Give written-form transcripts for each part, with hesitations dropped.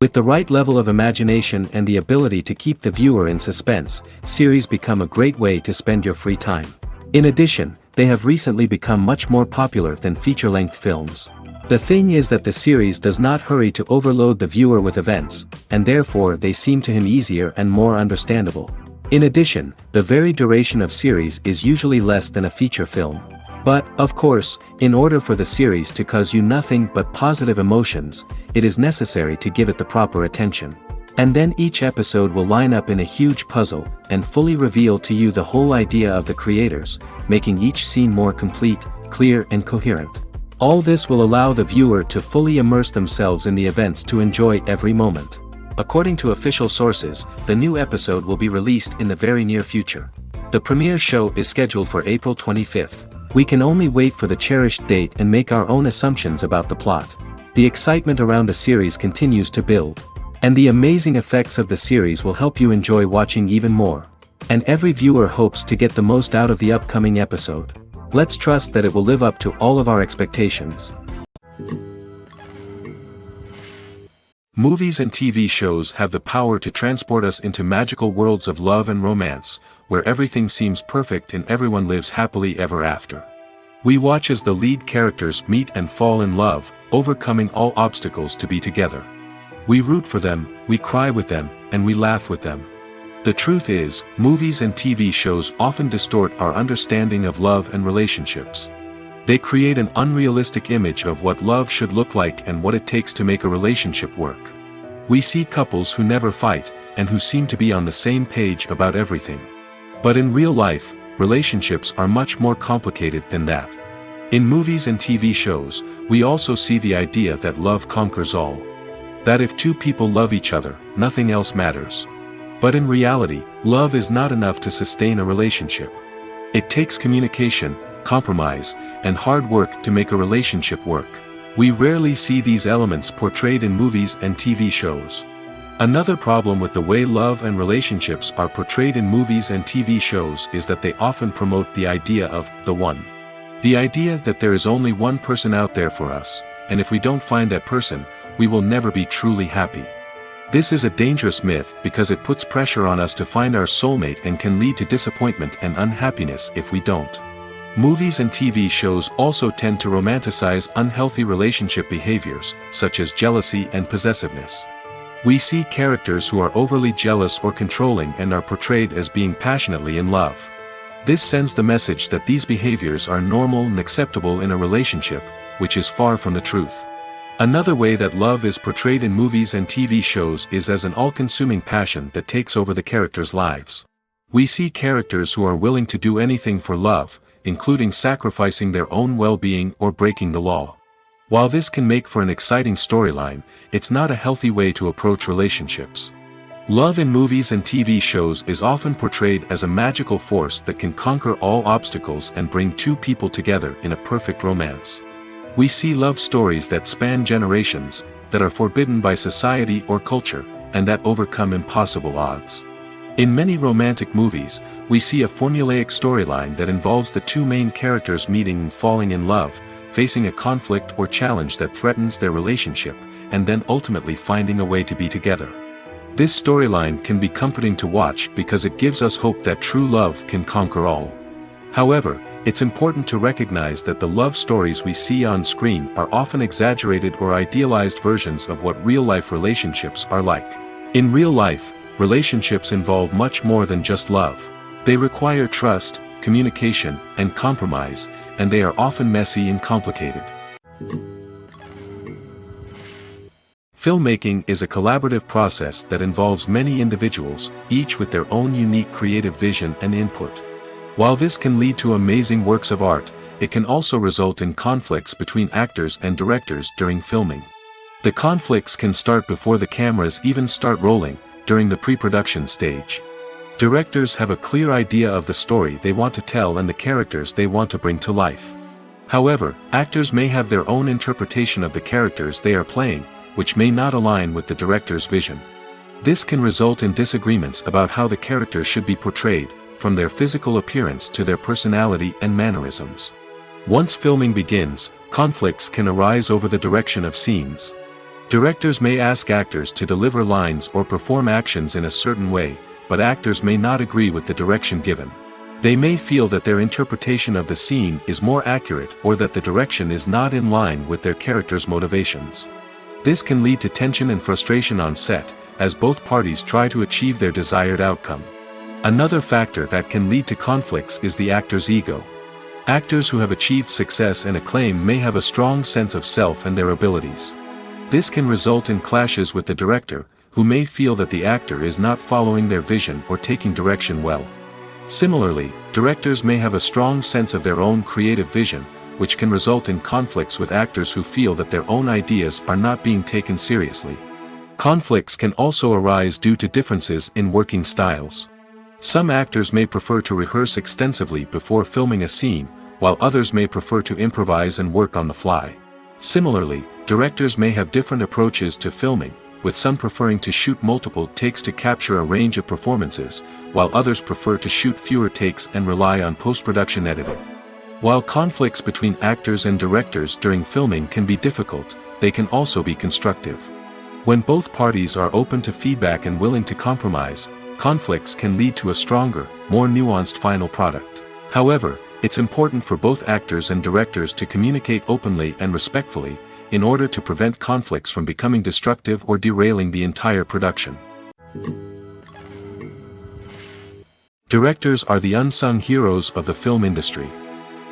With the right level of imagination and the ability to keep the viewer in suspense, series become a great way to spend your free time. In addition, they have recently become much more popular than feature-length films. The thing is that the series does not hurry to overload the viewer with events, and therefore they seem to him easier and more understandable. In addition, the very duration of series is usually less than a feature film. But, of course, in order for the series to cause you nothing but positive emotions, it is necessary to give it the proper attention. And then each episode will line up in a huge puzzle, and fully reveal to you the whole idea of the creators, making each scene more complete, clear and coherent. All this will allow the viewer to fully immerse themselves in the events to enjoy every moment. According to official sources, the new episode will be released in the very near future. The premiere show is scheduled for April 25th. We can only wait for the cherished date and make our own assumptions about the plot. The excitement around the series continues to build. And the amazing effects of the series will help you enjoy watching even more. And every viewer hopes to get the most out of the upcoming episode. Let's trust that it will live up to all of our expectations. Movies and TV shows have the power to transport us into magical worlds of love and romance, where everything seems perfect and everyone lives happily ever after. We watch as the lead characters meet and fall in love, overcoming all obstacles to be together. We root for them, we cry with them, and we laugh with them. The truth is, movies and TV shows often distort our understanding of love and relationships. They create an unrealistic image of what love should look like and what it takes to make a relationship work. We see couples who never fight, and who seem to be on the same page about everything. But in real life, relationships are much more complicated than that. In movies and TV shows, we also see the idea that love conquers all. That if two people love each other, nothing else matters. But in reality, love is not enough to sustain a relationship. It takes communication, compromise, and hard work to make a relationship work. We rarely see these elements portrayed in movies and TV shows. Another problem with the way love and relationships are portrayed in movies and TV shows is that they often promote the idea of the one. The idea that there is only one person out there for us, and if we don't find that person, we will never be truly happy. This is a dangerous myth because it puts pressure on us to find our soulmate and can lead to disappointment and unhappiness if we don't. Movies and TV shows also tend to romanticize unhealthy relationship behaviors, such as jealousy and possessiveness. We see characters who are overly jealous or controlling and are portrayed as being passionately in love. This sends the message that these behaviors are normal and acceptable in a relationship, which is far from the truth. Another way that love is portrayed in movies and TV shows is as an all-consuming passion that takes over the characters' lives. We see characters who are willing to do anything for love, including sacrificing their own well-being or breaking the law. While this can make for an exciting storyline, it's not a healthy way to approach relationships. Love in movies and TV shows is often portrayed as a magical force that can conquer all obstacles and bring two people together in a perfect romance. We see love stories that span generations, that are forbidden by society or culture, and that overcome impossible odds. In many romantic movies, we see a formulaic storyline that involves the two main characters meeting and falling in love, facing a conflict or challenge that threatens their relationship, and then ultimately finding a way to be together. This storyline can be comforting to watch because it gives us hope that true love can conquer all. However, it's important to recognize that the love stories we see on screen are often exaggerated or idealized versions of what real-life relationships are like. In real life, relationships involve much more than just love. They require trust, communication, and compromise, and they are often messy and complicated. Filmmaking is a collaborative process that involves many individuals, each with their own unique creative vision and input. While this can lead to amazing works of art, it can also result in conflicts between actors and directors during filming. The conflicts can start before the cameras even start rolling, during the pre-production stage. Directors have a clear idea of the story they want to tell and the characters they want to bring to life. However, actors may have their own interpretation of the characters they are playing, which may not align with the director's vision. This can result in disagreements about how the characters should be portrayed, from their physical appearance to their personality and mannerisms. Once filming begins, conflicts can arise over the direction of scenes. Directors may ask actors to deliver lines or perform actions in a certain way, but actors may not agree with the direction given. They may feel that their interpretation of the scene is more accurate or that the direction is not in line with their character's motivations. This can lead to tension and frustration on set, as both parties try to achieve their desired outcome. Another factor that can lead to conflicts is the actor's ego. Actors who have achieved success and acclaim may have a strong sense of self and their abilities. This can result in clashes with the director, who may feel that the actor is not following their vision or taking direction well. Similarly, directors may have a strong sense of their own creative vision, which can result in conflicts with actors who feel that their own ideas are not being taken seriously. Conflicts can also arise due to differences in working styles. Some actors may prefer to rehearse extensively before filming a scene, while others may prefer to improvise and work on the fly. Similarly, directors may have different approaches to filming, with some preferring to shoot multiple takes to capture a range of performances, while others prefer to shoot fewer takes and rely on post-production editing. While conflicts between actors and directors during filming can be difficult, they can also be constructive. When both parties are open to feedback and willing to compromise, conflicts can lead to a stronger, more nuanced final product. However, it's important for both actors and directors to communicate openly and respectfully, in order to prevent conflicts from becoming destructive or derailing the entire production. Directors are the unsung heroes of the film industry.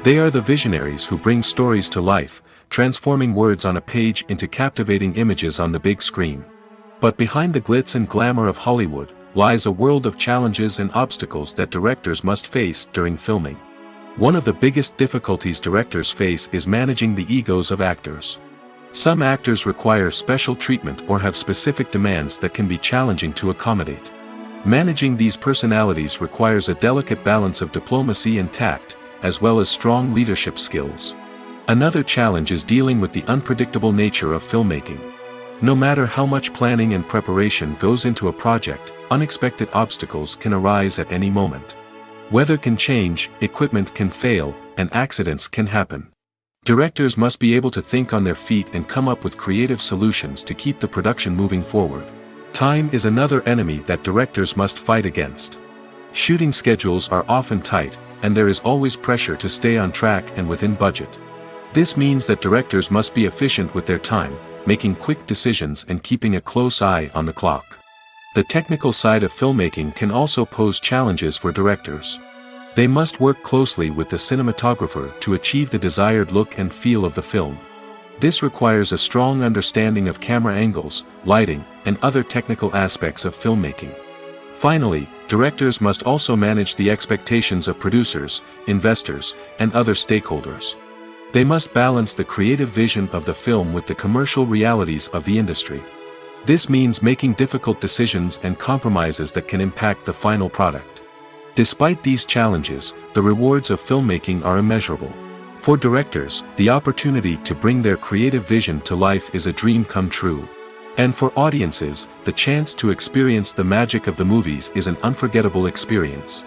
They are the visionaries who bring stories to life, transforming words on a page into captivating images on the big screen. But behind the glitz and glamour of Hollywood, lies a world of challenges and obstacles that directors must face during filming. One of the biggest difficulties directors face is managing the egos of actors. Some actors require special treatment or have specific demands that can be challenging to accommodate. Managing these personalities requires a delicate balance of diplomacy and tact, as well as strong leadership skills. Another challenge is dealing with the unpredictable nature of filmmaking. No matter how much planning and preparation goes into a project, unexpected obstacles can arise at any moment. Weather can change, equipment can fail, and accidents can happen. Directors must be able to think on their feet and come up with creative solutions to keep the production moving forward. Time is another enemy that directors must fight against. Shooting schedules are often tight, and there is always pressure to stay on track and within budget. This means that directors must be efficient with their time, making quick decisions and keeping a close eye on the clock. The technical side of filmmaking can also pose challenges for directors. They must work closely with the cinematographer to achieve the desired look and feel of the film. This requires a strong understanding of camera angles, lighting, and other technical aspects of filmmaking. Finally, directors must also manage the expectations of producers, investors, and other stakeholders. They must balance the creative vision of the film with the commercial realities of the industry. This means making difficult decisions and compromises that can impact the final product. Despite these challenges, the rewards of filmmaking are immeasurable. For directors, the opportunity to bring their creative vision to life is a dream come true. And for audiences, the chance to experience the magic of the movies is an unforgettable experience.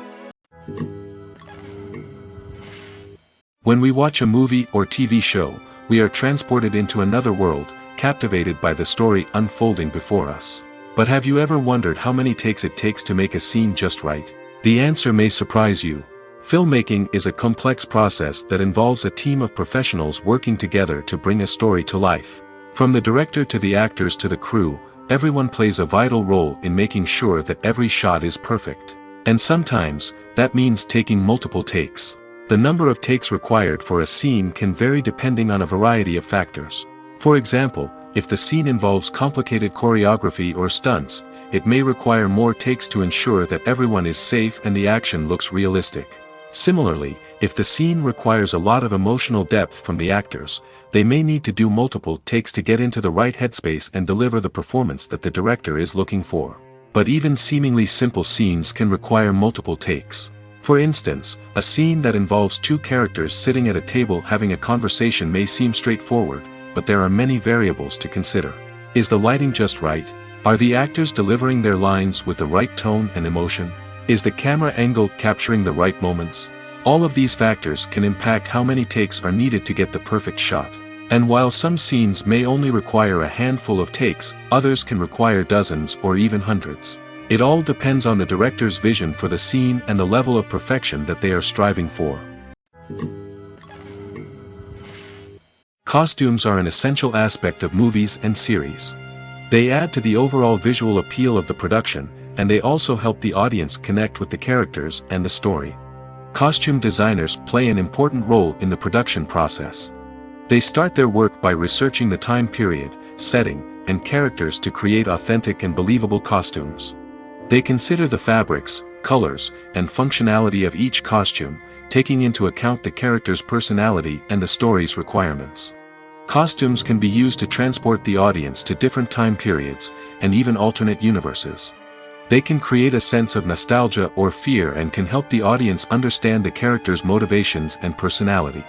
When we watch a movie or TV show, we are transported into another world, captivated by the story unfolding before us. But have you ever wondered how many takes it takes to make a scene just right? The answer may surprise you. Filmmaking is a complex process that involves a team of professionals working together to bring a story to life. From the director to the actors to the crew, everyone plays a vital role in making sure that every shot is perfect. And sometimes, that means taking multiple takes. The number of takes required for a scene can vary depending on a variety of factors. For example, if the scene involves complicated choreography or stunts, it may require more takes to ensure that everyone is safe and the action looks realistic. Similarly, if the scene requires a lot of emotional depth from the actors, they may need to do multiple takes to get into the right headspace and deliver the performance that the director is looking for. But even seemingly simple scenes can require multiple takes. For instance, a scene that involves two characters sitting at a table having a conversation may seem straightforward, but there are many variables to consider. Is the lighting just right? Are the actors delivering their lines with the right tone and emotion? Is the camera angle capturing the right moments? All of these factors can impact how many takes are needed to get the perfect shot. And while some scenes may only require a handful of takes, others can require dozens or even hundreds. It all depends on the director's vision for the scene and the level of perfection that they are striving for. Costumes are an essential aspect of movies and series. They add to the overall visual appeal of the production, and they also help the audience connect with the characters and the story. Costume designers play an important role in the production process. They start their work by researching the time period, setting, and characters to create authentic and believable costumes. They consider the fabrics, colors, and functionality of each costume, taking into account the character's personality and the story's requirements. Costumes can be used to transport the audience to different time periods, and even alternate universes. They can create a sense of nostalgia or fear and can help the audience understand the character's motivations and personality.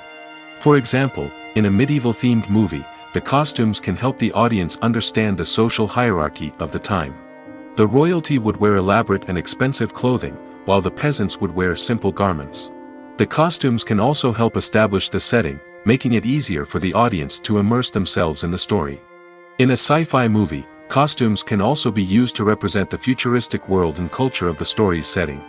For example, in a medieval-themed movie, the costumes can help the audience understand the social hierarchy of the time. The royalty would wear elaborate and expensive clothing, while the peasants would wear simple garments. The costumes can also help establish the setting, making it easier for the audience to immerse themselves in the story. In a sci-fi movie, costumes can also be used to represent the futuristic world and culture of the story's setting.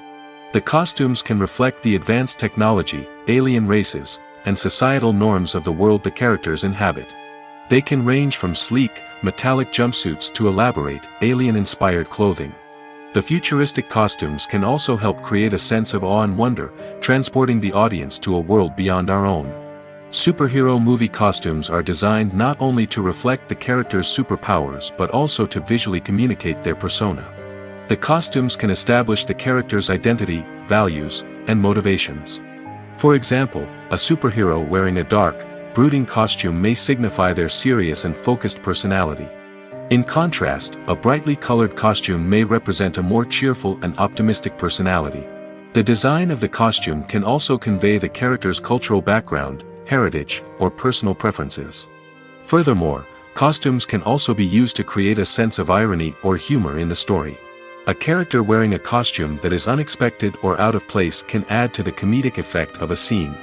The costumes can reflect the advanced technology, alien races, and societal norms of the world the characters inhabit. They can range from sleek, metallic jumpsuits to elaborate, alien-inspired clothing. The futuristic costumes can also help create a sense of awe and wonder, transporting the audience to a world beyond our own. Superhero movie costumes are designed not only to reflect the character's superpowers but also to visually communicate their persona. The costumes can establish the character's identity, values, and motivations. For example, a superhero wearing a dark, brooding costume may signify their serious and focused personality. In contrast, a brightly colored costume may represent a more cheerful and optimistic personality. The design of the costume can also convey the character's cultural background, heritage, or personal preferences. Furthermore, costumes can also be used to create a sense of irony or humor in the story. A character wearing a costume that is unexpected or out of place can add to the comedic effect of a scene.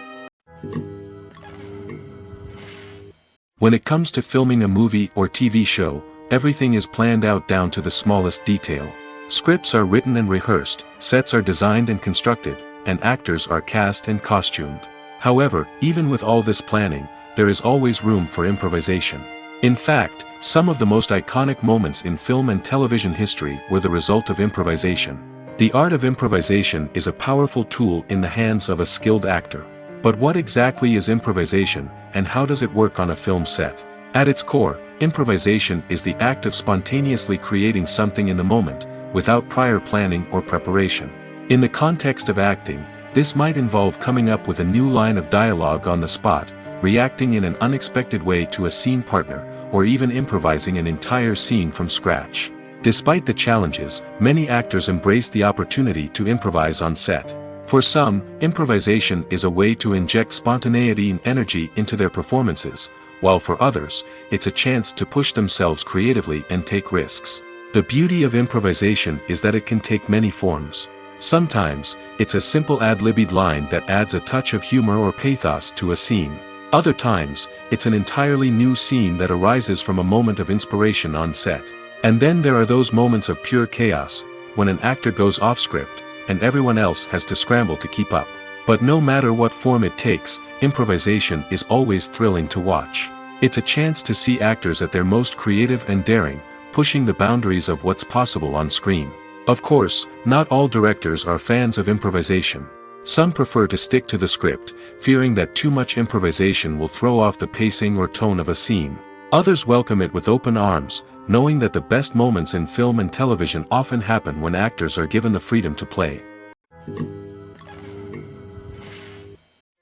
When it comes to filming a movie or TV show, everything is planned out down to the smallest detail. Scripts are written and rehearsed, sets are designed and constructed, and actors are cast and costumed. However, even with all this planning, there is always room for improvisation. In fact, some of the most iconic moments in film and television history were the result of improvisation. The art of improvisation is a powerful tool in the hands of a skilled actor. But what exactly is improvisation, and how does it work on a film set? At its core, improvisation is the act of spontaneously creating something in the moment, without prior planning or preparation. In the context of acting, this might involve coming up with a new line of dialogue on the spot, reacting in an unexpected way to a scene partner, or even improvising an entire scene from scratch. Despite the challenges, many actors embrace the opportunity to improvise on set. For some, improvisation is a way to inject spontaneity and energy into their performances, while for others, it's a chance to push themselves creatively and take risks. The beauty of improvisation is that it can take many forms. Sometimes, it's a simple ad-libbed line that adds a touch of humor or pathos to a scene. Other times, it's an entirely new scene that arises from a moment of inspiration on set. And then there are those moments of pure chaos, when an actor goes off script, and everyone else has to scramble to keep up. But no matter what form it takes, improvisation is always thrilling to watch. It's a chance to see actors at their most creative and daring, pushing the boundaries of what's possible on screen. Of course, not all directors are fans of improvisation. Some prefer to stick to the script, fearing that too much improvisation will throw off the pacing or tone of a scene. Others welcome it with open arms, knowing that the best moments in film and television often happen when actors are given the freedom to play.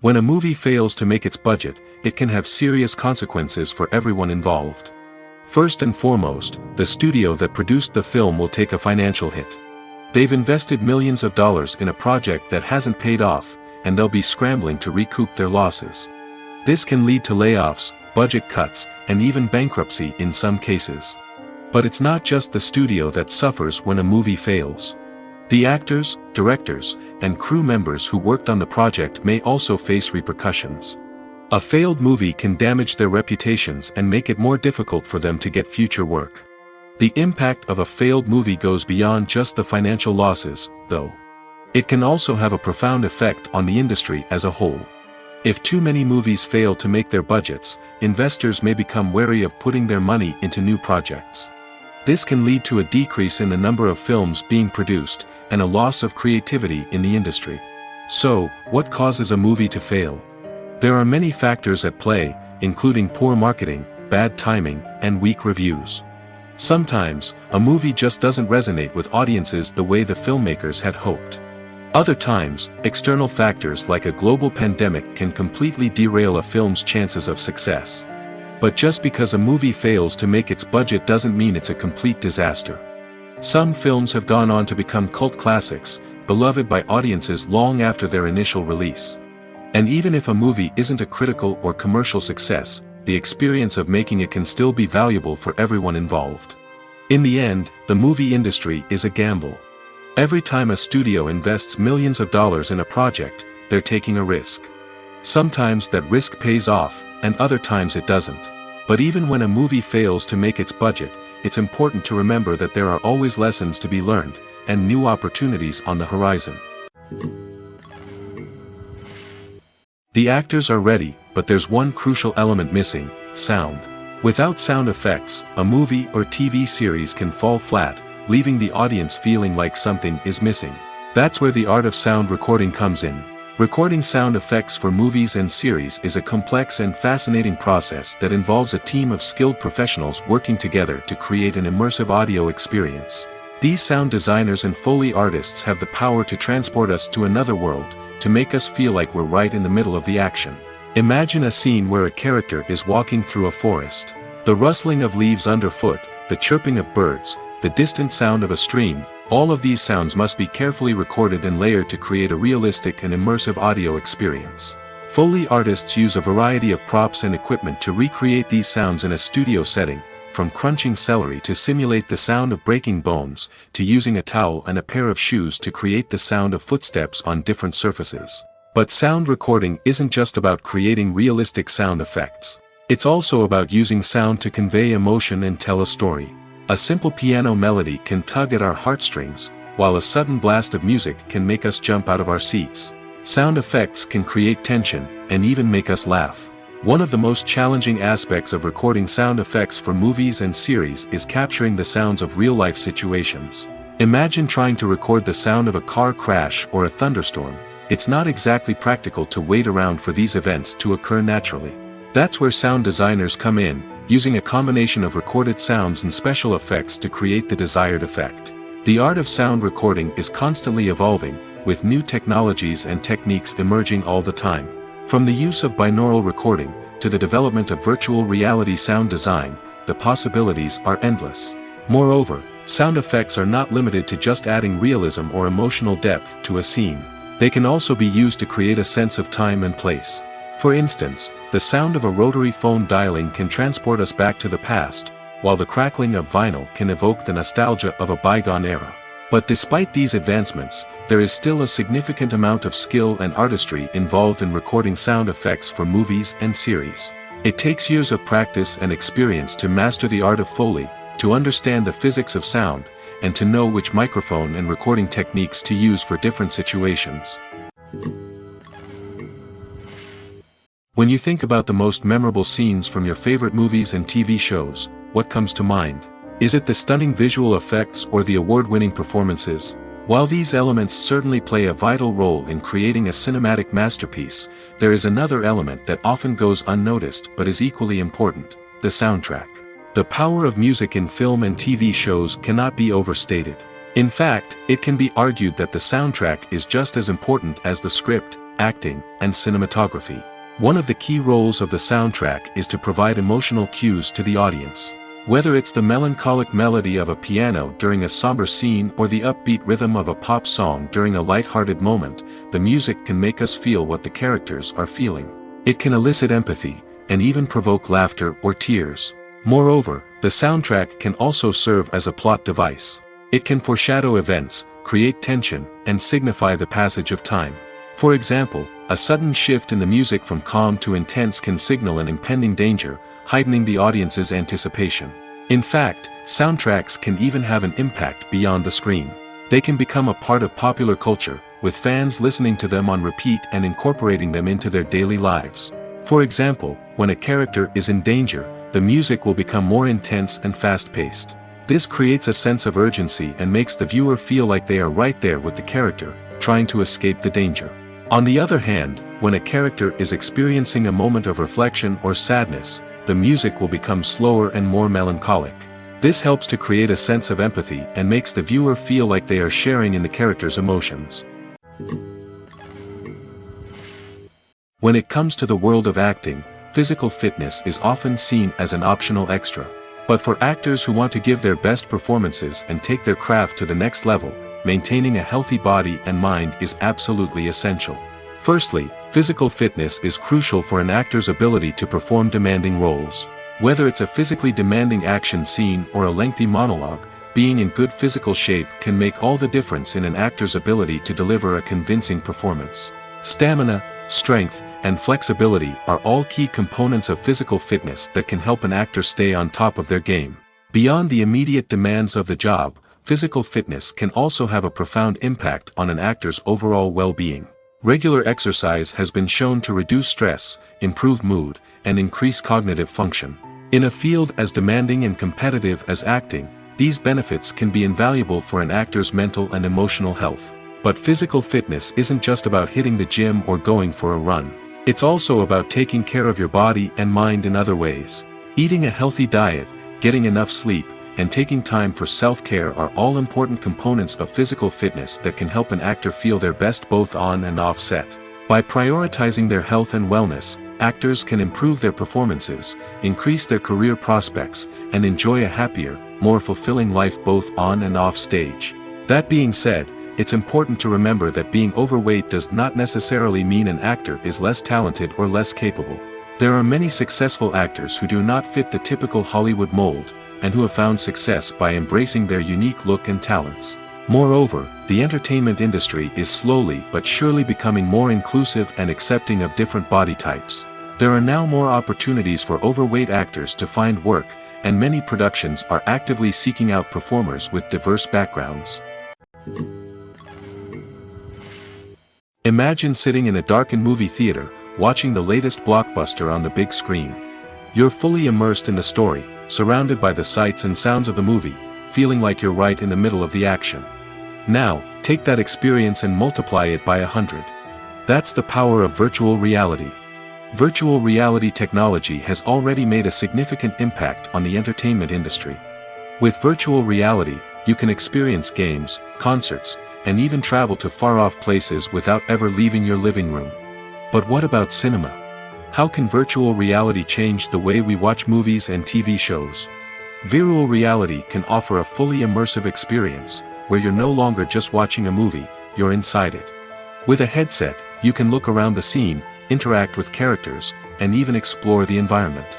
When a movie fails to make its budget, it can have serious consequences for everyone involved. First and foremost, the studio that produced the film will take a financial hit. They've invested millions of dollars in a project that hasn't paid off, and they'll be scrambling to recoup their losses. This can lead to layoffs, budget cuts, and even bankruptcy in some cases. But it's not just the studio that suffers when a movie fails. The actors, directors, and crew members who worked on the project may also face repercussions. A failed movie can damage their reputations and make it more difficult for them to get future work. The impact of a failed movie goes beyond just the financial losses, though. It can also have a profound effect on the industry as a whole. If too many movies fail to make their budgets, investors may become wary of putting their money into new projects. This can lead to a decrease in the number of films being produced, and a loss of creativity in the industry. So, what causes a movie to fail? There are many factors at play, including poor marketing, bad timing, and weak reviews. Sometimes, a movie just doesn't resonate with audiences the way the filmmakers had hoped. Other times, external factors like a global pandemic can completely derail a film's chances of success. But just because a movie fails to make its budget doesn't mean it's a complete disaster. Some films have gone on to become cult classics, beloved by audiences long after their initial release. And even if a movie isn't a critical or commercial success, the experience of making it can still be valuable for everyone involved. In the end, the movie industry is a gamble. Every time a studio invests millions of dollars in a project, they're taking a risk. Sometimes that risk pays off, and other times it doesn't. But even when a movie fails to make its budget, it's important to remember that there are always lessons to be learned, and new opportunities on the horizon. The actors are ready, but there's one crucial element missing: sound. Without sound effects, a movie or TV series can fall flat, leaving the audience feeling like something is missing. That's where the art of sound recording comes in. Recording sound effects for movies and series is a complex and fascinating process that involves a team of skilled professionals working together to create an immersive audio experience. These sound designers and Foley artists have the power to transport us to another world, to make us feel like we're right in the middle of the action. Imagine a scene where a character is walking through a forest. The rustling of leaves underfoot, the chirping of birds, the distant sound of a stream, all of these sounds must be carefully recorded and layered to create a realistic and immersive audio experience. Foley artists use a variety of props and equipment to recreate these sounds in a studio setting, from crunching celery to simulate the sound of breaking bones, to using a towel and a pair of shoes to create the sound of footsteps on different surfaces. But sound recording isn't just about creating realistic sound effects. It's also about using sound to convey emotion and tell a story. A simple piano melody can tug at our heartstrings, while a sudden blast of music can make us jump out of our seats. Sound effects can create tension, and even make us laugh. One of the most challenging aspects of recording sound effects for movies and series is capturing the sounds of real-life situations. Imagine trying to record the sound of a car crash or a thunderstorm. It's not exactly practical to wait around for these events to occur naturally. That's where sound designers come in, using a combination of recorded sounds and special effects to create the desired effect. The art of sound recording is constantly evolving, with new technologies and techniques emerging all the time. From the use of binaural recording, to the development of virtual reality sound design, the possibilities are endless. Moreover, sound effects are not limited to just adding realism or emotional depth to a scene. They can also be used to create a sense of time and place. For instance, the sound of a rotary phone dialing can transport us back to the past, while the crackling of vinyl can evoke the nostalgia of a bygone era. But despite these advancements, there is still a significant amount of skill and artistry involved in recording sound effects for movies and series. It takes years of practice and experience to master the art of Foley, to understand the physics of sound, and to know which microphone and recording techniques to use for different situations. When you think about the most memorable scenes from your favorite movies and TV shows, what comes to mind? Is it the stunning visual effects or the award-winning performances? While these elements certainly play a vital role in creating a cinematic masterpiece, there is another element that often goes unnoticed but is equally important: the soundtrack. The power of music in film and TV shows cannot be overstated. In fact, it can be argued that the soundtrack is just as important as the script, acting, and cinematography. One of the key roles of the soundtrack is to provide emotional cues to the audience. Whether it's the melancholic melody of a piano during a somber scene or the upbeat rhythm of a pop song during a light-hearted moment, the music can make us feel what the characters are feeling. It can elicit empathy, and even provoke laughter or tears. Moreover, the soundtrack can also serve as a plot device. It can foreshadow events, create tension, and signify the passage of time. For example, a sudden shift in the music from calm to intense can signal an impending danger, heightening the audience's anticipation. In fact, soundtracks can even have an impact beyond the screen. They can become a part of popular culture, with fans listening to them on repeat and incorporating them into their daily lives. For example, when a character is in danger, the music will become more intense and fast-paced. This creates a sense of urgency and makes the viewer feel like they are right there with the character, trying to escape the danger. On the other hand, when a character is experiencing a moment of reflection or sadness, the music will become slower and more melancholic. This helps to create a sense of empathy and makes the viewer feel like they are sharing in the character's emotions. When it comes to the world of acting, physical fitness is often seen as an optional extra. But for actors who want to give their best performances and take their craft to the next level, maintaining a healthy body and mind is absolutely essential. Firstly, physical fitness is crucial for an actor's ability to perform demanding roles. Whether it's a physically demanding action scene or a lengthy monologue, being in good physical shape can make all the difference in an actor's ability to deliver a convincing performance. Stamina, strength, and flexibility are all key components of physical fitness that can help an actor stay on top of their game. Beyond the immediate demands of the job, physical fitness can also have a profound impact on an actor's overall well-being. Regular exercise has been shown to reduce stress, improve mood, and increase cognitive function. In a field as demanding and competitive as acting, these benefits can be invaluable for an actor's mental and emotional health. But physical fitness isn't just about hitting the gym or going for a run. It's also about taking care of your body and mind in other ways. Eating a healthy diet, getting enough sleep, and taking time for self-care are all important components of physical fitness that can help an actor feel their best both on and off set. By prioritizing their health and wellness, actors can improve their performances, increase their career prospects, and enjoy a happier, more fulfilling life both on and off stage. That being said, it's important to remember that being overweight does not necessarily mean an actor is less talented or less capable. There are many successful actors who do not fit the typical Hollywood mold, and who have found success by embracing their unique look and talents. Moreover, the entertainment industry is slowly but surely becoming more inclusive and accepting of different body types. There are now more opportunities for overweight actors to find work, and many productions are actively seeking out performers with diverse backgrounds. Imagine sitting in a darkened movie theater, watching the latest blockbuster on the big screen. You're fully immersed in the story, surrounded by the sights and sounds of the movie, feeling like you're right in the middle of the action. Now, take that experience and multiply it by 100. That's the power of virtual reality. Virtual reality technology has already made a significant impact on the entertainment industry. With virtual reality, you can experience games, concerts, and even travel to far-off places without ever leaving your living room. But what about cinema? How can virtual reality change the way we watch movies and TV shows? Virtual reality can offer a fully immersive experience, where you're no longer just watching a movie, you're inside it. With a headset, you can look around the scene, interact with characters, and even explore the environment.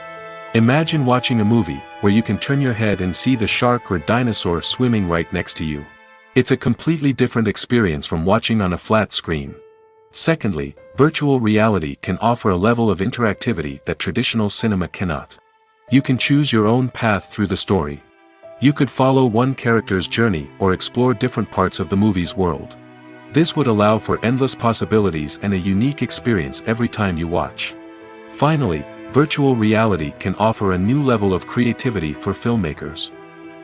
Imagine watching a movie, where you can turn your head and see the shark or dinosaur swimming right next to you. It's a completely different experience from watching on a flat screen. Secondly, virtual reality can offer a level of interactivity that traditional cinema cannot. You can choose your own path through the story. You could follow one character's journey or explore different parts of the movie's world. This would allow for endless possibilities and a unique experience every time you watch. Finally, virtual reality can offer a new level of creativity for filmmakers.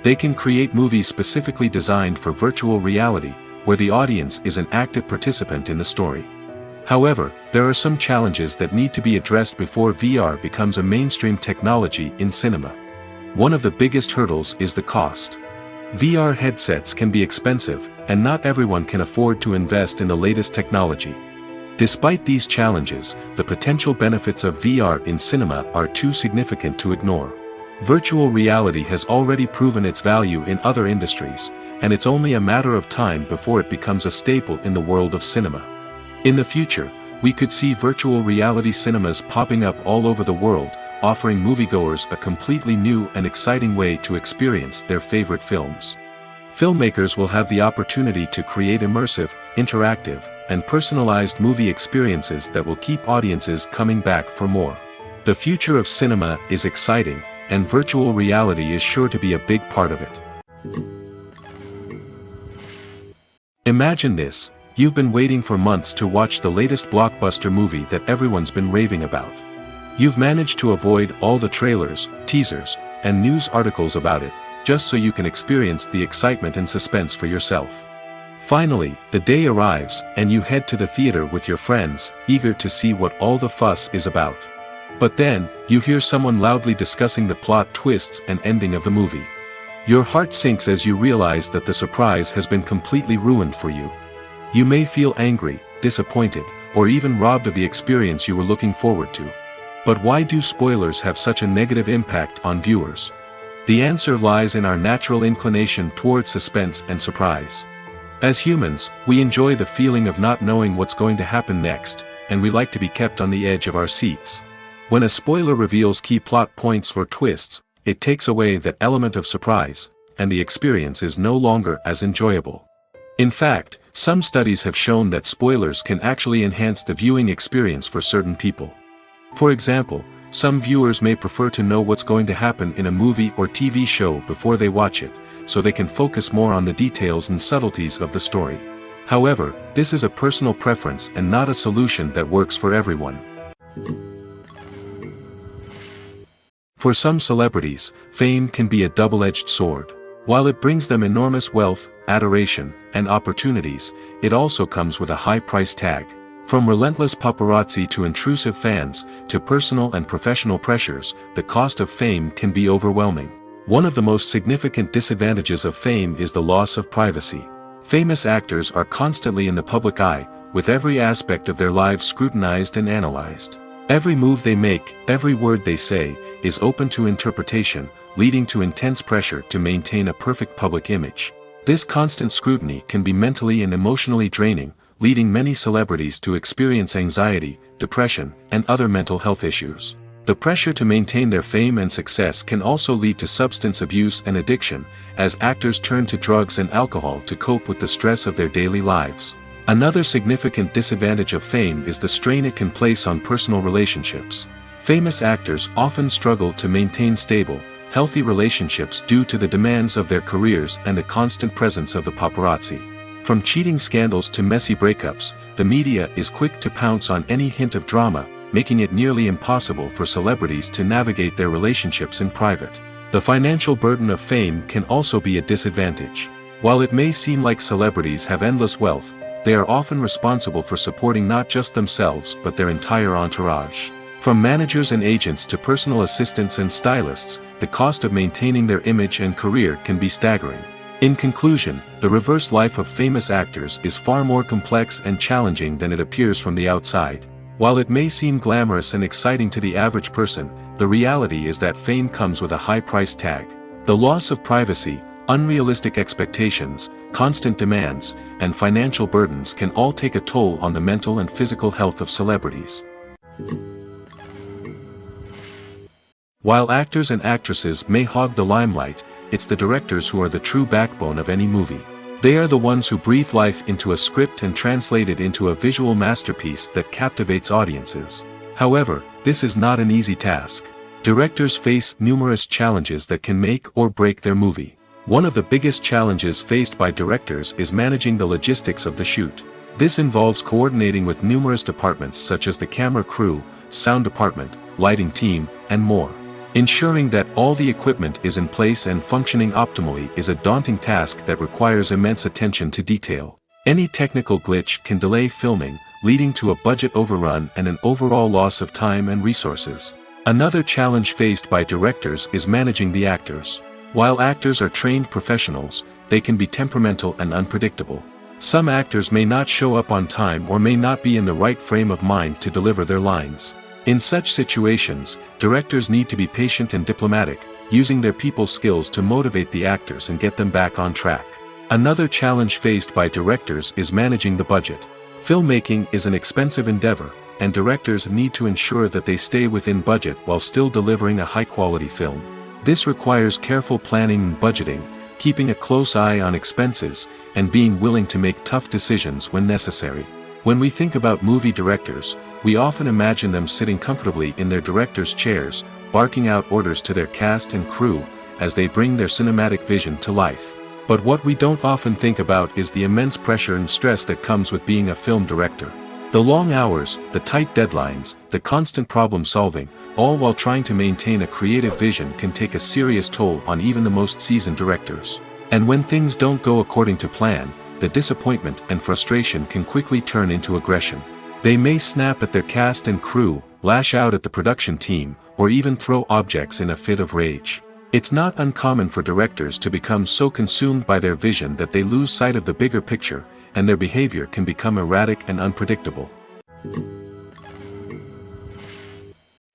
They can create movies specifically designed for virtual reality, where the audience is an active participant in the story. However, there are some challenges that need to be addressed before VR becomes a mainstream technology in cinema. One of the biggest hurdles is the cost. VR headsets can be expensive, and not everyone can afford to invest in the latest technology. Despite these challenges, the potential benefits of VR in cinema are too significant to ignore. Virtual reality has already proven its value in other industries, and it's only a matter of time before it becomes a staple in the world of cinema. In the future, we could see virtual reality cinemas popping up all over the world, offering moviegoers a completely new and exciting way to experience their favorite films. Filmmakers will have the opportunity to create immersive, interactive, and personalized movie experiences that will keep audiences coming back for more. The future of cinema is exciting, and virtual reality is sure to be a big part of it. Imagine this: you've been waiting for months to watch the latest blockbuster movie that everyone's been raving about. You've managed to avoid all the trailers, teasers, and news articles about it, just so you can experience the excitement and suspense for yourself. Finally, the day arrives, and you head to the theater with your friends, eager to see what all the fuss is about. But then, you hear someone loudly discussing the plot twists and ending of the movie. Your heart sinks as you realize that the surprise has been completely ruined for you. You may feel angry, disappointed, or even robbed of the experience you were looking forward to. But why do spoilers have such a negative impact on viewers? The answer lies in our natural inclination toward suspense and surprise. As humans, we enjoy the feeling of not knowing what's going to happen next, and we like to be kept on the edge of our seats. When a spoiler reveals key plot points or twists, it takes away that element of surprise, and the experience is no longer as enjoyable. In fact, some studies have shown that spoilers can actually enhance the viewing experience for certain people. For example, some viewers may prefer to know what's going to happen in a movie or TV show before they watch it, so they can focus more on the details and subtleties of the story. However, this is a personal preference and not a solution that works for everyone. For some celebrities, fame can be a double-edged sword. While it brings them enormous wealth, adoration, and opportunities, it also comes with a high price tag. From relentless paparazzi to intrusive fans, to personal and professional pressures, the cost of fame can be overwhelming. One of the most significant disadvantages of fame is the loss of privacy. Famous actors are constantly in the public eye, with every aspect of their lives scrutinized and analyzed. Every move they make, every word they say, is open to interpretation, leading to intense pressure to maintain a perfect public image. This constant scrutiny can be mentally and emotionally draining, leading many celebrities to experience anxiety, depression, and other mental health issues. The pressure to maintain their fame and success can also lead to substance abuse and addiction, as actors turn to drugs and alcohol to cope with the stress of their daily lives. Another significant disadvantage of fame is the strain it can place on personal relationships. Famous actors often struggle to maintain stable, healthy relationships due to the demands of their careers and the constant presence of the paparazzi. From cheating scandals to messy breakups, the media is quick to pounce on any hint of drama, making it nearly impossible for celebrities to navigate their relationships in private. The financial burden of fame can also be a disadvantage. While it may seem like celebrities have endless wealth, they are often responsible for supporting not just themselves but their entire entourage. From managers and agents to personal assistants and stylists, the cost of maintaining their image and career can be staggering. In conclusion, the reverse life of famous actors is far more complex and challenging than it appears from the outside. While it may seem glamorous and exciting to the average person, the reality is that fame comes with a high price tag. The loss of privacy, unrealistic expectations, constant demands, and financial burdens can all take a toll on the mental and physical health of celebrities. While actors and actresses may hog the limelight, it's the directors who are the true backbone of any movie. They are the ones who breathe life into a script and translate it into a visual masterpiece that captivates audiences. However, this is not an easy task. Directors face numerous challenges that can make or break their movie. One of the biggest challenges faced by directors is managing the logistics of the shoot. This involves coordinating with numerous departments such as the camera crew, sound department, lighting team, and more. Ensuring that all the equipment is in place and functioning optimally is a daunting task that requires immense attention to detail. Any technical glitch can delay filming, leading to a budget overrun and an overall loss of time and resources. Another challenge faced by directors is managing the actors. While actors are trained professionals, they can be temperamental and unpredictable. Some actors may not show up on time or may not be in the right frame of mind to deliver their lines. In such situations, directors need to be patient and diplomatic, using their people skills to motivate the actors and get them back on track. Another challenge faced by directors is managing the budget. Filmmaking is an expensive endeavor, and directors need to ensure that they stay within budget while still delivering a high-quality film. This requires careful planning and budgeting, keeping a close eye on expenses, and being willing to make tough decisions when necessary. When we think about movie directors, we often imagine them sitting comfortably in their director's chairs, barking out orders to their cast and crew, as they bring their cinematic vision to life. But what we don't often think about is the immense pressure and stress that comes with being a film director. The long hours, the tight deadlines, the constant problem solving, all while trying to maintain a creative vision can take a serious toll on even the most seasoned directors. And when things don't go according to plan, the disappointment and frustration can quickly turn into aggression. They may snap at their cast and crew, lash out at the production team, or even throw objects in a fit of rage. It's not uncommon for directors to become so consumed by their vision that they lose sight of the bigger picture, and their behavior can become erratic and unpredictable.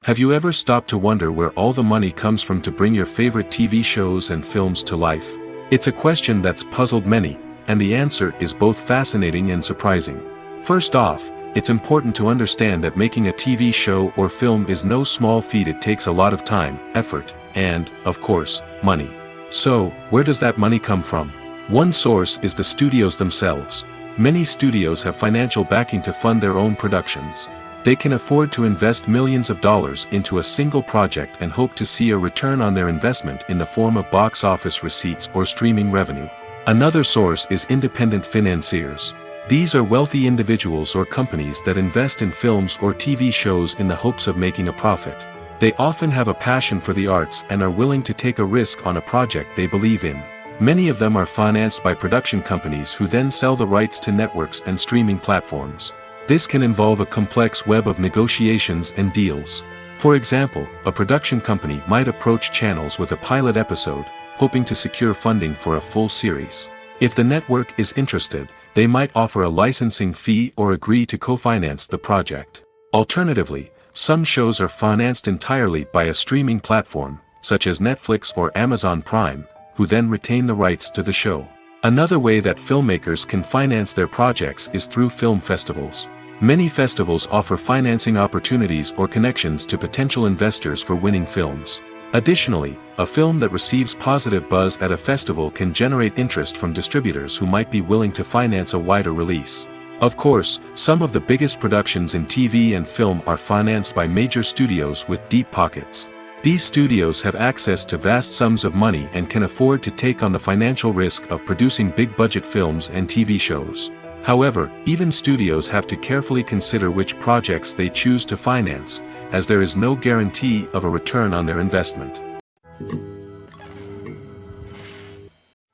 Have you ever stopped to wonder where all the money comes from to bring your favorite TV shows and films to life? It's a question that's puzzled many, and the answer is both fascinating and surprising. First off, it's important to understand that making a TV show or film is no small feat. It takes a lot of time, effort, and, of course, money. So, where does that money come from? One source is the studios themselves. Many studios have financial backing to fund their own productions. They can afford to invest millions of dollars into a single project and hope to see a return on their investment in the form of box office receipts or streaming revenue. Another source is independent financiers. These are wealthy individuals or companies that invest in films or TV shows in the hopes of making a profit. They often have a passion for the arts and are willing to take a risk on a project they believe in. Many of them are financed by production companies who then sell the rights to networks and streaming platforms. This can involve a complex web of negotiations and deals. For example, a production company might approach channels with a pilot episode, hoping to secure funding for a full series. If the network is interested, they might offer a licensing fee or agree to co-finance the project. Alternatively, some shows are financed entirely by a streaming platform, such as Netflix or Amazon Prime, who then retain the rights to the show. Another way that filmmakers can finance their projects is through film festivals. Many festivals offer financing opportunities or connections to potential investors for winning films. Additionally, a film that receives positive buzz at a festival can generate interest from distributors who might be willing to finance a wider release. Of course, some of the biggest productions in TV and film are financed by major studios with deep pockets. These studios have access to vast sums of money and can afford to take on the financial risk of producing big-budget films and TV shows. However, even studios have to carefully consider which projects they choose to finance, as there is no guarantee of a return on their investment.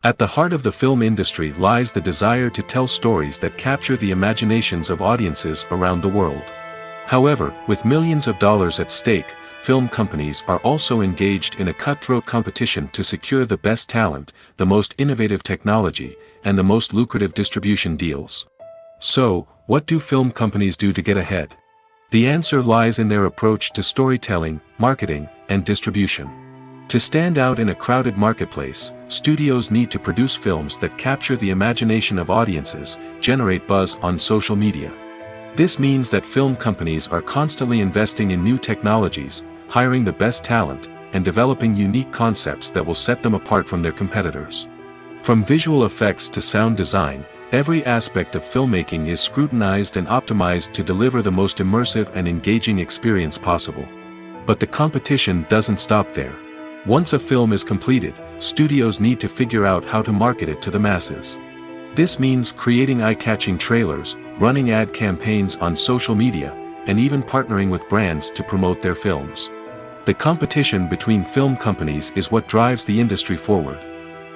At the heart of the film industry lies the desire to tell stories that capture the imaginations of audiences around the world. However, with millions of dollars at stake, film companies are also engaged in a cutthroat competition to secure the best talent, the most innovative technology, and the most lucrative distribution deals. So, what do film companies do to get ahead? The answer lies in their approach to storytelling, marketing, and distribution. To stand out in a crowded marketplace, studios need to produce films that capture the imagination of audiences, generate buzz on social media. This means that film companies are constantly investing in new technologies, hiring the best talent, and developing unique concepts that will set them apart from their competitors. From visual effects to sound design, every aspect of filmmaking is scrutinized and optimized to deliver the most immersive and engaging experience possible. But the competition doesn't stop there. Once a film is completed, studios need to figure out how to market it to the masses. This means creating eye-catching trailers, running ad campaigns on social media, and even partnering with brands to promote their films. The competition between film companies is what drives the industry forward.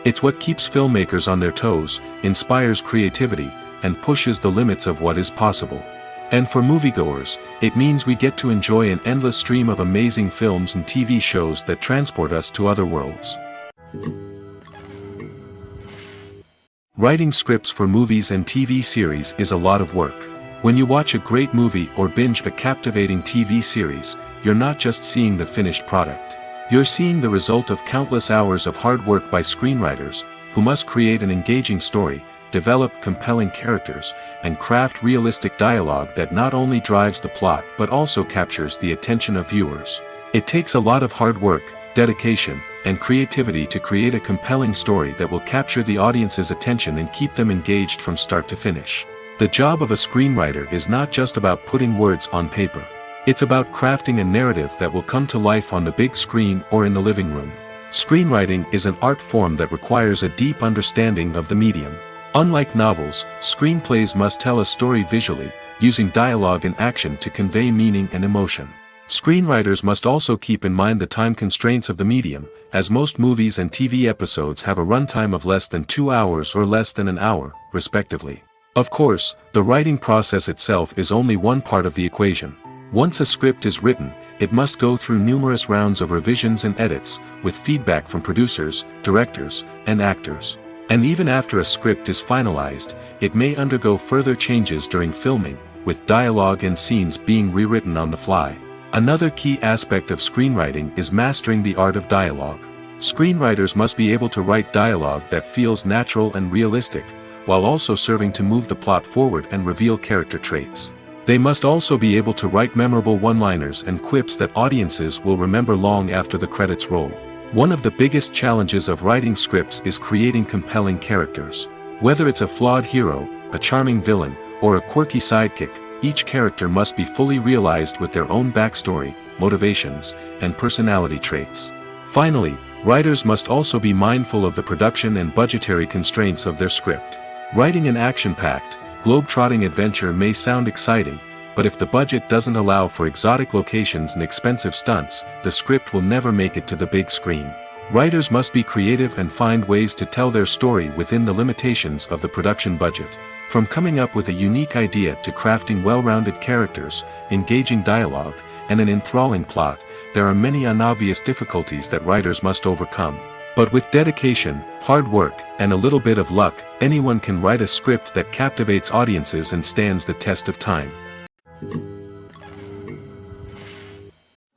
It's what keeps filmmakers on their toes, inspires creativity, and pushes the limits of what is possible. And for moviegoers, it means we get to enjoy an endless stream of amazing films and TV shows that transport us to other worlds. Writing scripts for movies and TV series is a lot of work. When you watch a great movie or binge a captivating TV series, you're not just seeing the finished product. You're seeing the result of countless hours of hard work by screenwriters, who must create an engaging story, develop compelling characters, and craft realistic dialogue that not only drives the plot but also captures the attention of viewers. It takes a lot of hard work, dedication, and creativity to create a compelling story that will capture the audience's attention and keep them engaged from start to finish. The job of a screenwriter is not just about putting words on paper. It's about crafting a narrative that will come to life on the big screen or in the living room. Screenwriting is an art form that requires a deep understanding of the medium. Unlike novels, screenplays must tell a story visually, using dialogue and action to convey meaning and emotion. Screenwriters must also keep in mind the time constraints of the medium, as most movies and TV episodes have a runtime of less than 2 hours or less than an hour, respectively. Of course, the writing process itself is only one part of the equation. Once a script is written, it must go through numerous rounds of revisions and edits, with feedback from producers, directors, and actors. And even after a script is finalized, it may undergo further changes during filming, with dialogue and scenes being rewritten on the fly. Another key aspect of screenwriting is mastering the art of dialogue. Screenwriters must be able to write dialogue that feels natural and realistic, while also serving to move the plot forward and reveal character traits. They must also be able to write memorable one-liners and quips that audiences will remember long after the credits roll. One of the biggest challenges of writing scripts is creating compelling characters. Whether it's a flawed hero, a charming villain, or a quirky sidekick, each character must be fully realized with their own backstory, motivations, and personality traits. Finally, writers must also be mindful of the production and budgetary constraints of their script. Writing an action-packed, globe-trotting adventure may sound exciting, but if the budget doesn't allow for exotic locations and expensive stunts, the script will never make it to the big screen. Writers must be creative and find ways to tell their story within the limitations of the production budget. From coming up with a unique idea to crafting well-rounded characters, engaging dialogue, and an enthralling plot, there are many unobvious difficulties that writers must overcome. But with dedication, hard work, and a little bit of luck, anyone can write a script that captivates audiences and stands the test of time.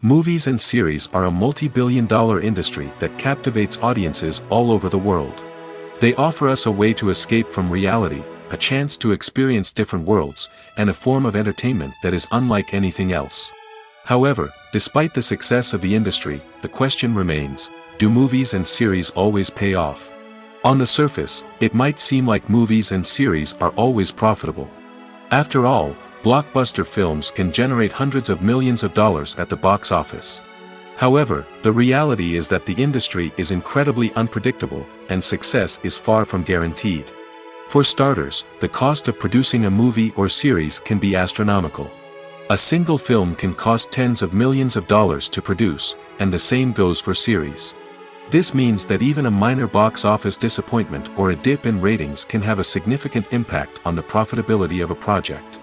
Movies and series are a multi-billion-dollar industry that captivates audiences all over the world. They offer us a way to escape from reality, a chance to experience different worlds, and a form of entertainment that is unlike anything else. However, despite the success of the industry, the question remains, do movies and series always pay off? On the surface, it might seem like movies and series are always profitable. After all, blockbuster films can generate hundreds of millions of dollars at the box office. However, the reality is that the industry is incredibly unpredictable, and success is far from guaranteed. For starters, the cost of producing a movie or series can be astronomical. A single film can cost tens of millions of dollars to produce, and the same goes for series. This means that even a minor box office disappointment or a dip in ratings can have a significant impact on the profitability of a project.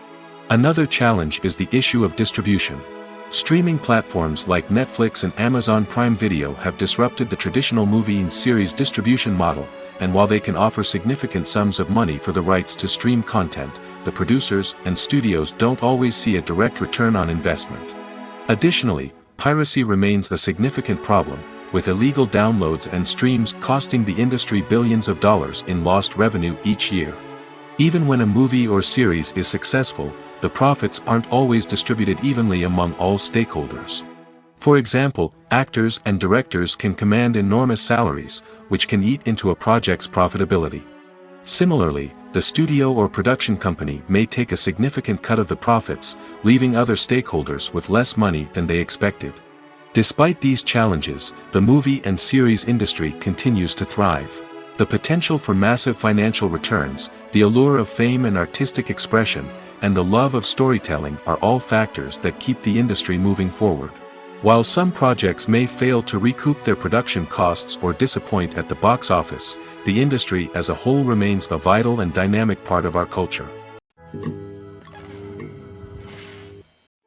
Another challenge is the issue of distribution. Streaming platforms like Netflix and Amazon Prime Video have disrupted the traditional movie and series distribution model, and while they can offer significant sums of money for the rights to stream content, the producers and studios don't always see a direct return on investment. Additionally, piracy remains a significant problem, with illegal downloads and streams costing the industry billions of dollars in lost revenue each year. Even when a movie or series is successful, the profits aren't always distributed evenly among all stakeholders. For example, actors and directors can command enormous salaries, which can eat into a project's profitability. Similarly, the studio or production company may take a significant cut of the profits, leaving other stakeholders with less money than they expected. Despite these challenges, the movie and series industry continues to thrive. The potential for massive financial returns, the allure of fame and artistic expression, and the love of storytelling are all factors that keep the industry moving forward. While some projects may fail to recoup their production costs or disappoint at the box office, the industry as a whole remains a vital and dynamic part of our culture.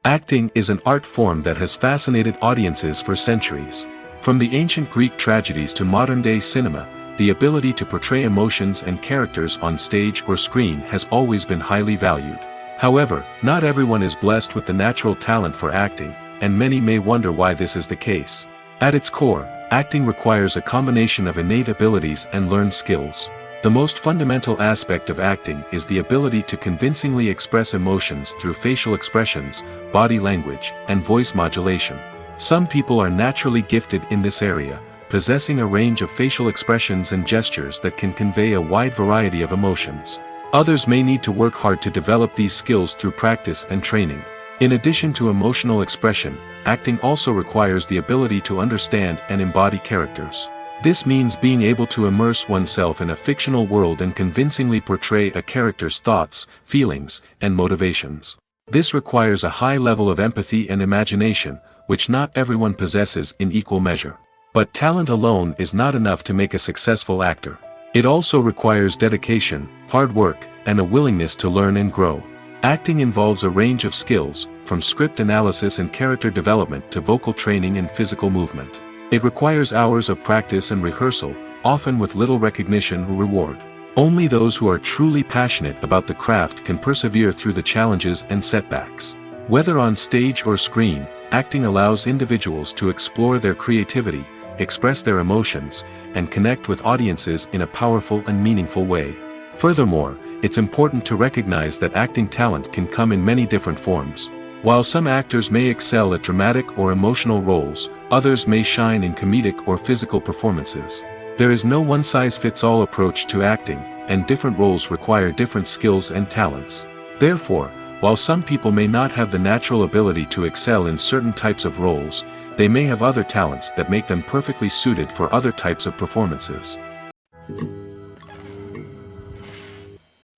Acting is an art form that has fascinated audiences for centuries. From the ancient Greek tragedies to modern-day cinema, the ability to portray emotions and characters on stage or screen has always been highly valued. However, not everyone is blessed with the natural talent for acting, and many may wonder why this is the case. At its core, acting requires a combination of innate abilities and learned skills. The most fundamental aspect of acting is the ability to convincingly express emotions through facial expressions, body language, and voice modulation. Some people are naturally gifted in this area, possessing a range of facial expressions and gestures that can convey a wide variety of emotions. Others may need to work hard to develop these skills through practice and training. In addition to emotional expression, acting also requires the ability to understand and embody characters. This means being able to immerse oneself in a fictional world and convincingly portray a character's thoughts, feelings, and motivations. This requires a high level of empathy and imagination, which not everyone possesses in equal measure. But talent alone is not enough to make a successful actor. It also requires dedication, hard work, and a willingness to learn and grow. Acting involves a range of skills, from script analysis and character development to vocal training and physical movement. It requires hours of practice and rehearsal, often with little recognition or reward. Only those who are truly passionate about the craft can persevere through the challenges and setbacks. Whether on stage or screen, acting allows individuals to explore their creativity, express their emotions, and connect with audiences in a powerful and meaningful way. Furthermore, it's important to recognize that acting talent can come in many different forms. While some actors may excel at dramatic or emotional roles, others may shine in comedic or physical performances. There is no one-size-fits-all approach to acting, and different roles require different skills and talents. Therefore, while some people may not have the natural ability to excel in certain types of roles, they may have other talents that make them perfectly suited for other types of performances.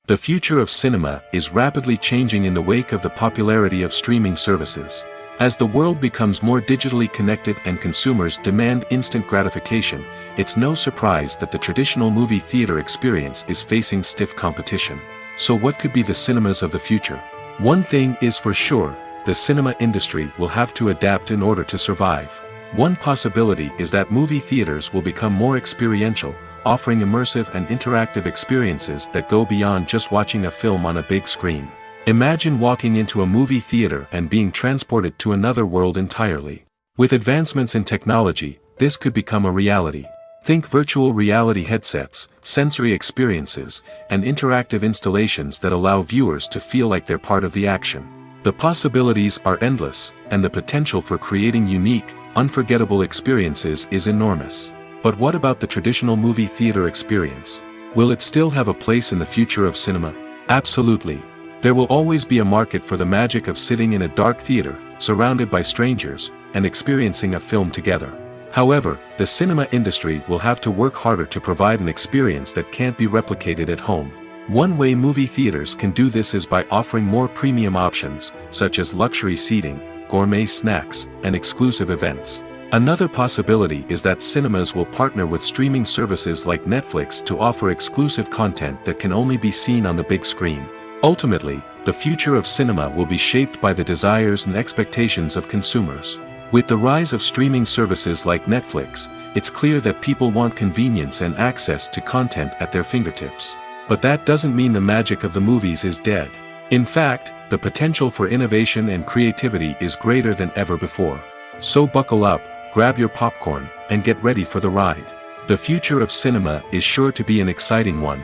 The future of cinema is rapidly changing in the wake of the popularity of streaming services. As the world becomes more digitally connected and consumers demand instant gratification, it's no surprise that the traditional movie theater experience is facing stiff competition. So what could be the cinemas of the future? One thing is for sure, the cinema industry will have to adapt in order to survive. One possibility is that movie theaters will become more experiential, offering immersive and interactive experiences that go beyond just watching a film on a big screen. Imagine walking into a movie theater and being transported to another world entirely. With advancements in technology, this could become a reality. Think virtual reality headsets, sensory experiences, and interactive installations that allow viewers to feel like they're part of the action. The possibilities are endless, and the potential for creating unique, unforgettable experiences is enormous. But what about the traditional movie theater experience? Will it still have a place in the future of cinema? Absolutely. There will always be a market for the magic of sitting in a dark theater, surrounded by strangers, and experiencing a film together. However, the cinema industry will have to work harder to provide an experience that can't be replicated at home. One way movie theaters can do this is by offering more premium options, such as luxury seating, gourmet snacks, and exclusive events. Another possibility is that cinemas will partner with streaming services like Netflix to offer exclusive content that can only be seen on the big screen. Ultimately, the future of cinema will be shaped by the desires and expectations of consumers. With the rise of streaming services like Netflix, it's clear that people want convenience and access to content at their fingertips. But that doesn't mean the magic of the movies is dead. In fact, the potential for innovation and creativity is greater than ever before. So buckle up, grab your popcorn, and get ready for the ride. The future of cinema is sure to be an exciting one.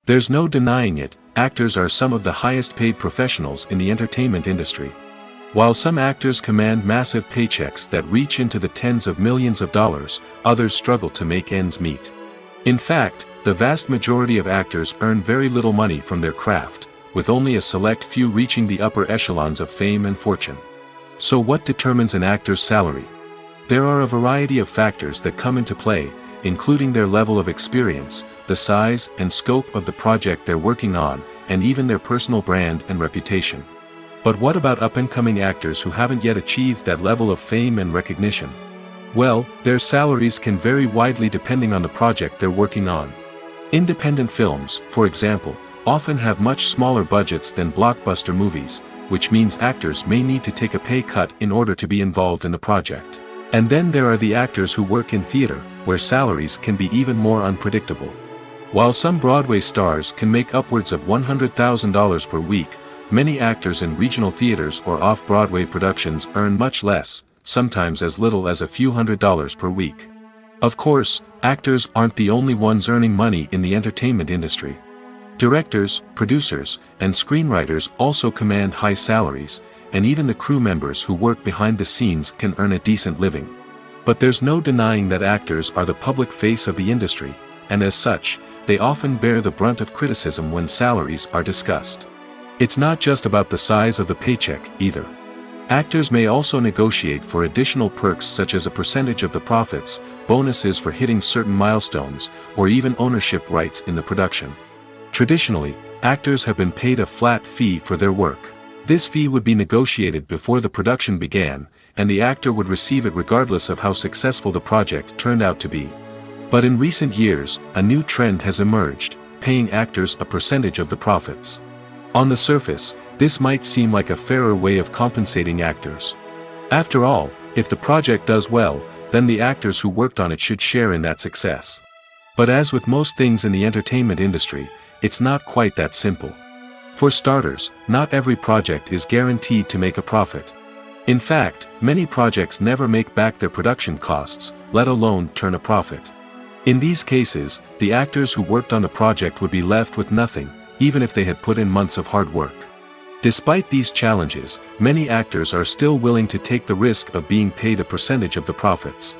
There's no denying it, actors are some of the highest paid professionals in the entertainment industry. While some actors command massive paychecks that reach into the tens of millions of dollars, others struggle to make ends meet. In fact, the vast majority of actors earn very little money from their craft, with only a select few reaching the upper echelons of fame and fortune. So what determines an actor's salary? There are a variety of factors that come into play, including their level of experience, the size and scope of the project they're working on, and even their personal brand and reputation. But what about up-and-coming actors who haven't yet achieved that level of fame and recognition? Well, their salaries can vary widely depending on the project they're working on. Independent films, for example, often have much smaller budgets than blockbuster movies, which means actors may need to take a pay cut in order to be involved in the project. And then there are the actors who work in theater, where salaries can be even more unpredictable. While some Broadway stars can make upwards of $100,000 per week, many actors in regional theaters or off-Broadway productions earn much less, sometimes as little as a few $100s per week. Of course, actors aren't the only ones earning money in the entertainment industry. Directors, producers, and screenwriters also command high salaries, and even the crew members who work behind the scenes can earn a decent living. But there's no denying that actors are the public face of the industry, and as such, they often bear the brunt of criticism when salaries are discussed. It's not just about the size of the paycheck, either. Actors may also negotiate for additional perks such as a percentage of the profits, bonuses for hitting certain milestones, or even ownership rights in the production. Traditionally, actors have been paid a flat fee for their work. This fee would be negotiated before the production began, and the actor would receive it regardless of how successful the project turned out to be. But in recent years, a new trend has emerged, paying actors a percentage of the profits. On the surface, this might seem like a fairer way of compensating actors. After all, if the project does well, then the actors who worked on it should share in that success. But as with most things in the entertainment industry, it's not quite that simple. For starters, not every project is guaranteed to make a profit. In fact, many projects never make back their production costs, let alone turn a profit. In these cases, the actors who worked on the project would be left with nothing, even if they had put in months of hard work. Despite these challenges, many actors are still willing to take the risk of being paid a percentage of the profits.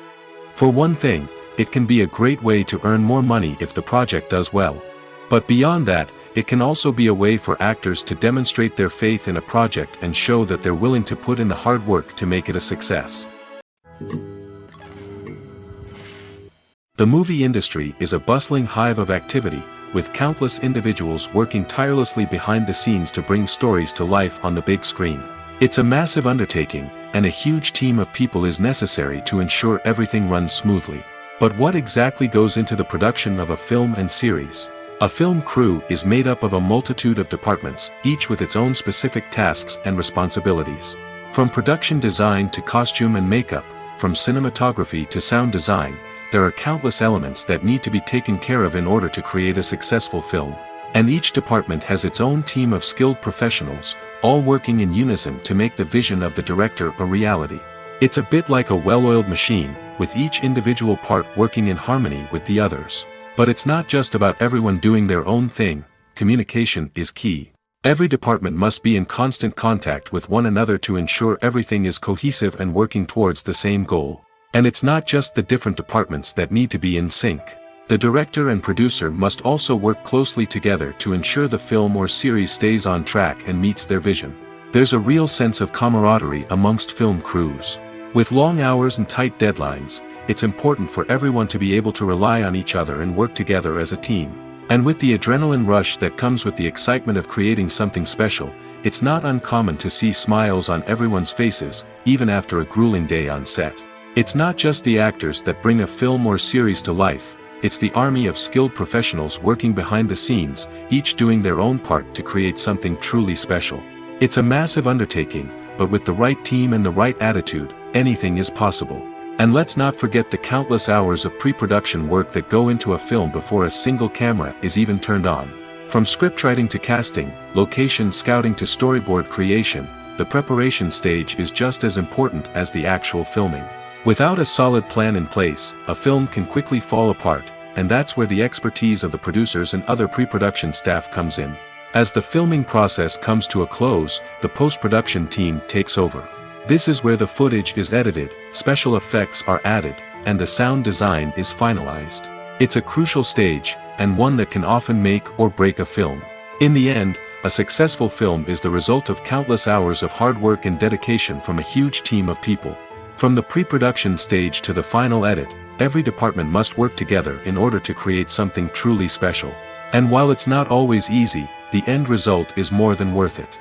For one thing, it can be a great way to earn more money if the project does well. But beyond that, it can also be a way for actors to demonstrate their faith in a project and show that they're willing to put in the hard work to make it a success. The movie industry is a bustling hive of activity, with countless individuals working tirelessly behind the scenes to bring stories to life on the big screen. It's a massive undertaking, and a huge team of people is necessary to ensure everything runs smoothly. But what exactly goes into the production of a film and series? A film crew is made up of a multitude of departments, each with its own specific tasks and responsibilities. From production design to costume and makeup, from cinematography to sound design, there are countless elements that need to be taken care of in order to create a successful film. And each department has its own team of skilled professionals, all working in unison to make the vision of the director a reality. It's a bit like a well-oiled machine, with each individual part working in harmony with the others. But it's not just about everyone doing their own thing, communication is key. Every department must be in constant contact with one another to ensure everything is cohesive and working towards the same goal. And it's not just the different departments that need to be in sync. The director and producer must also work closely together to ensure the film or series stays on track and meets their vision. There's a real sense of camaraderie amongst film crews. With long hours and tight deadlines, it's important for everyone to be able to rely on each other and work together as a team. And with the adrenaline rush that comes with the excitement of creating something special, it's not uncommon to see smiles on everyone's faces, even after a grueling day on set. It's not just the actors that bring a film or series to life, it's the army of skilled professionals working behind the scenes, each doing their own part to create something truly special. It's a massive undertaking, but with the right team and the right attitude, anything is possible. And let's not forget the countless hours of pre-production work that go into a film before a single camera is even turned on. From scriptwriting to casting, location scouting to storyboard creation, the preparation stage is just as important as the actual filming. Without a solid plan in place, a film can quickly fall apart, and that's where the expertise of the producers and other pre-production staff comes in. As the filming process comes to a close, the post-production team takes over. This is where the footage is edited, special effects are added, and the sound design is finalized. It's a crucial stage, and one that can often make or break a film. In the end, a successful film is the result of countless hours of hard work and dedication from a huge team of people. From the pre-production stage to the final edit, every department must work together in order to create something truly special. And while it's not always easy, the end result is more than worth it.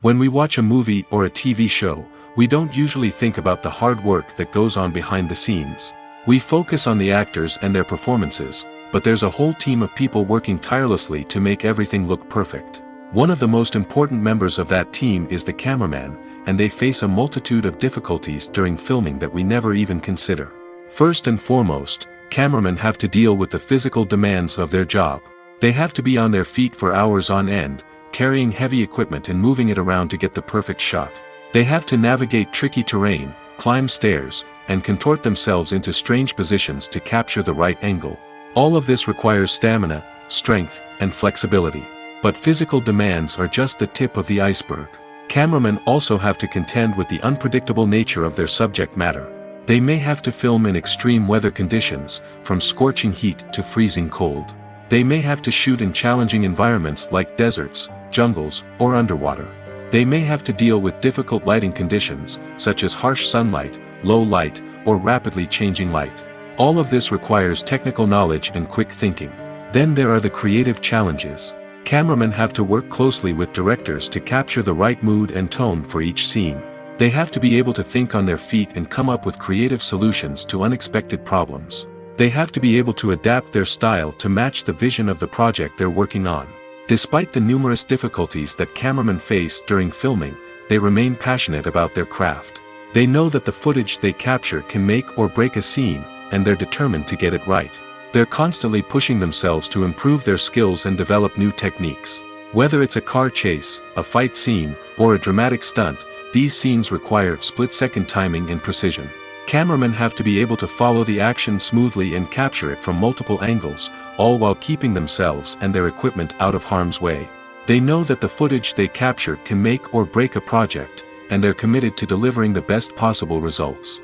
When we watch a movie or a TV show, we don't usually think about the hard work that goes on behind the scenes. We focus on the actors and their performances, but there's a whole team of people working tirelessly to make everything look perfect. One of the most important members of that team is the cameraman, and they face a multitude of difficulties during filming that we never even consider. First and foremost, cameramen have to deal with the physical demands of their job. They have to be on their feet for hours on end, carrying heavy equipment and moving it around to get the perfect shot. They have to navigate tricky terrain, climb stairs, and contort themselves into strange positions to capture the right angle. All of this requires stamina, strength, and flexibility. But physical demands are just the tip of the iceberg. Cameramen also have to contend with the unpredictable nature of their subject matter. They may have to film in extreme weather conditions, from scorching heat to freezing cold. They may have to shoot in challenging environments like deserts, jungles, or underwater. They may have to deal with difficult lighting conditions, such as harsh sunlight, low light, or rapidly changing light. All of this requires technical knowledge and quick thinking. Then there are the creative challenges. Cameramen have to work closely with directors to capture the right mood and tone for each scene. They have to be able to think on their feet and come up with creative solutions to unexpected problems. They have to be able to adapt their style to match the vision of the project they're working on. Despite the numerous difficulties that cameramen face during filming, they remain passionate about their craft. They know that the footage they capture can make or break a scene, and they're determined to get it right. They're constantly pushing themselves to improve their skills and develop new techniques. Whether it's a car chase, a fight scene, or a dramatic stunt, these scenes require split-second timing and precision. Cameramen have to be able to follow the action smoothly and capture it from multiple angles, all while keeping themselves and their equipment out of harm's way. They know that the footage they capture can make or break a project, and they're committed to delivering the best possible results.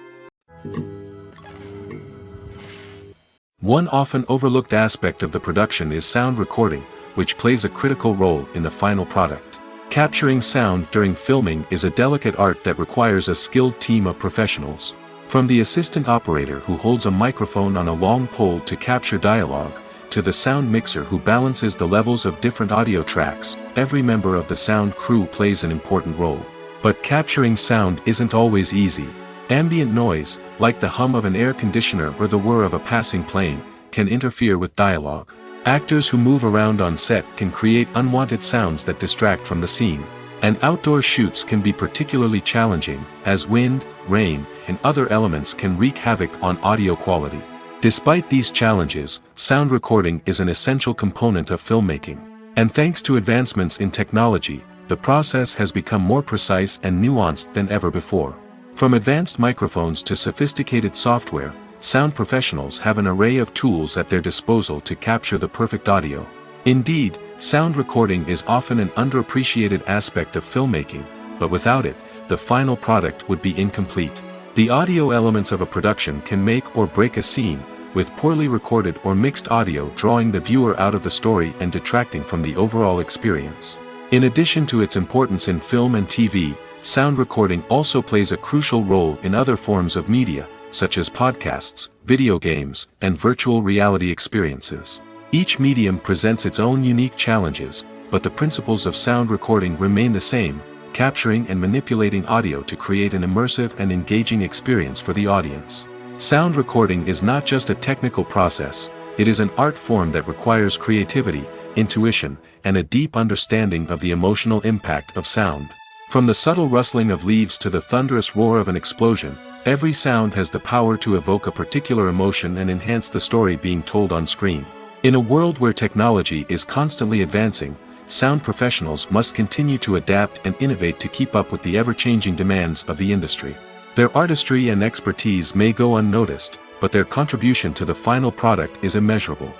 One often overlooked aspect of the production is sound recording, which plays a critical role in the final product. Capturing sound during filming is a delicate art that requires a skilled team of professionals. From the assistant operator who holds a microphone on a long pole to capture dialogue, to the sound mixer who balances the levels of different audio tracks, every member of the sound crew plays an important role. But capturing sound isn't always easy. Ambient noise, like the hum of an air conditioner or the whir of a passing plane, can interfere with dialogue. Actors who move around on set can create unwanted sounds that distract from the scene. And outdoor shoots can be particularly challenging, as wind, rain, and other elements can wreak havoc on audio quality. Despite these challenges, sound recording is an essential component of filmmaking. And thanks to advancements in technology, the process has become more precise and nuanced than ever before. From advanced microphones to sophisticated software, sound professionals have an array of tools at their disposal to capture the perfect audio. Indeed, sound recording is often an underappreciated aspect of filmmaking, but without it, the final product would be incomplete. The audio elements of a production can make or break a scene, with poorly recorded or mixed audio drawing the viewer out of the story and detracting from the overall experience. In addition to its importance in film and TV, sound recording also plays a crucial role in other forms of media, such as podcasts, video games, and virtual reality experiences. Each medium presents its own unique challenges, but the principles of sound recording remain the same, capturing and manipulating audio to create an immersive and engaging experience for the audience. Sound recording is not just a technical process, it is an art form that requires creativity, intuition, and a deep understanding of the emotional impact of sound. From the subtle rustling of leaves to the thunderous roar of an explosion, every sound has the power to evoke a particular emotion and enhance the story being told on screen. In a world where technology is constantly advancing, sound professionals must continue to adapt and innovate to keep up with the ever-changing demands of the industry. Their artistry and expertise may go unnoticed, but their contribution to the final product is immeasurable.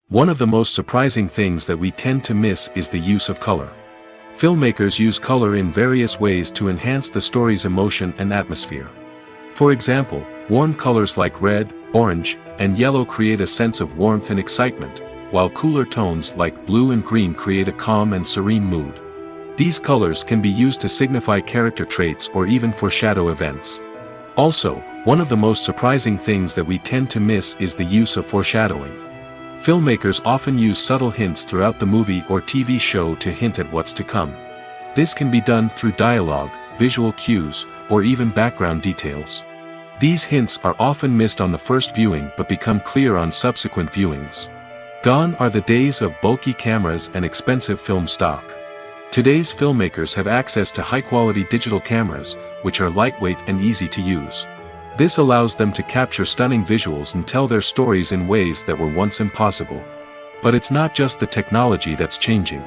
One of the most surprising things that we tend to miss is the use of color. Filmmakers use color in various ways to enhance the story's emotion and atmosphere. For example, warm colors like red, orange, and yellow create a sense of warmth and excitement, while cooler tones like blue and green create a calm and serene mood. These colors can be used to signify character traits or even foreshadow events. Also, one of the most surprising things that we tend to miss is the use of foreshadowing. Filmmakers often use subtle hints throughout the movie or TV show to hint at what's to come. This can be done through dialogue, visual cues, or even background details. These hints are often missed on the first viewing but become clear on subsequent viewings. Gone are the days of bulky cameras and expensive film stock. Today's filmmakers have access to high-quality digital cameras, which are lightweight and easy to use. This allows them to capture stunning visuals and tell their stories in ways that were once impossible. But it's not just the technology that's changing.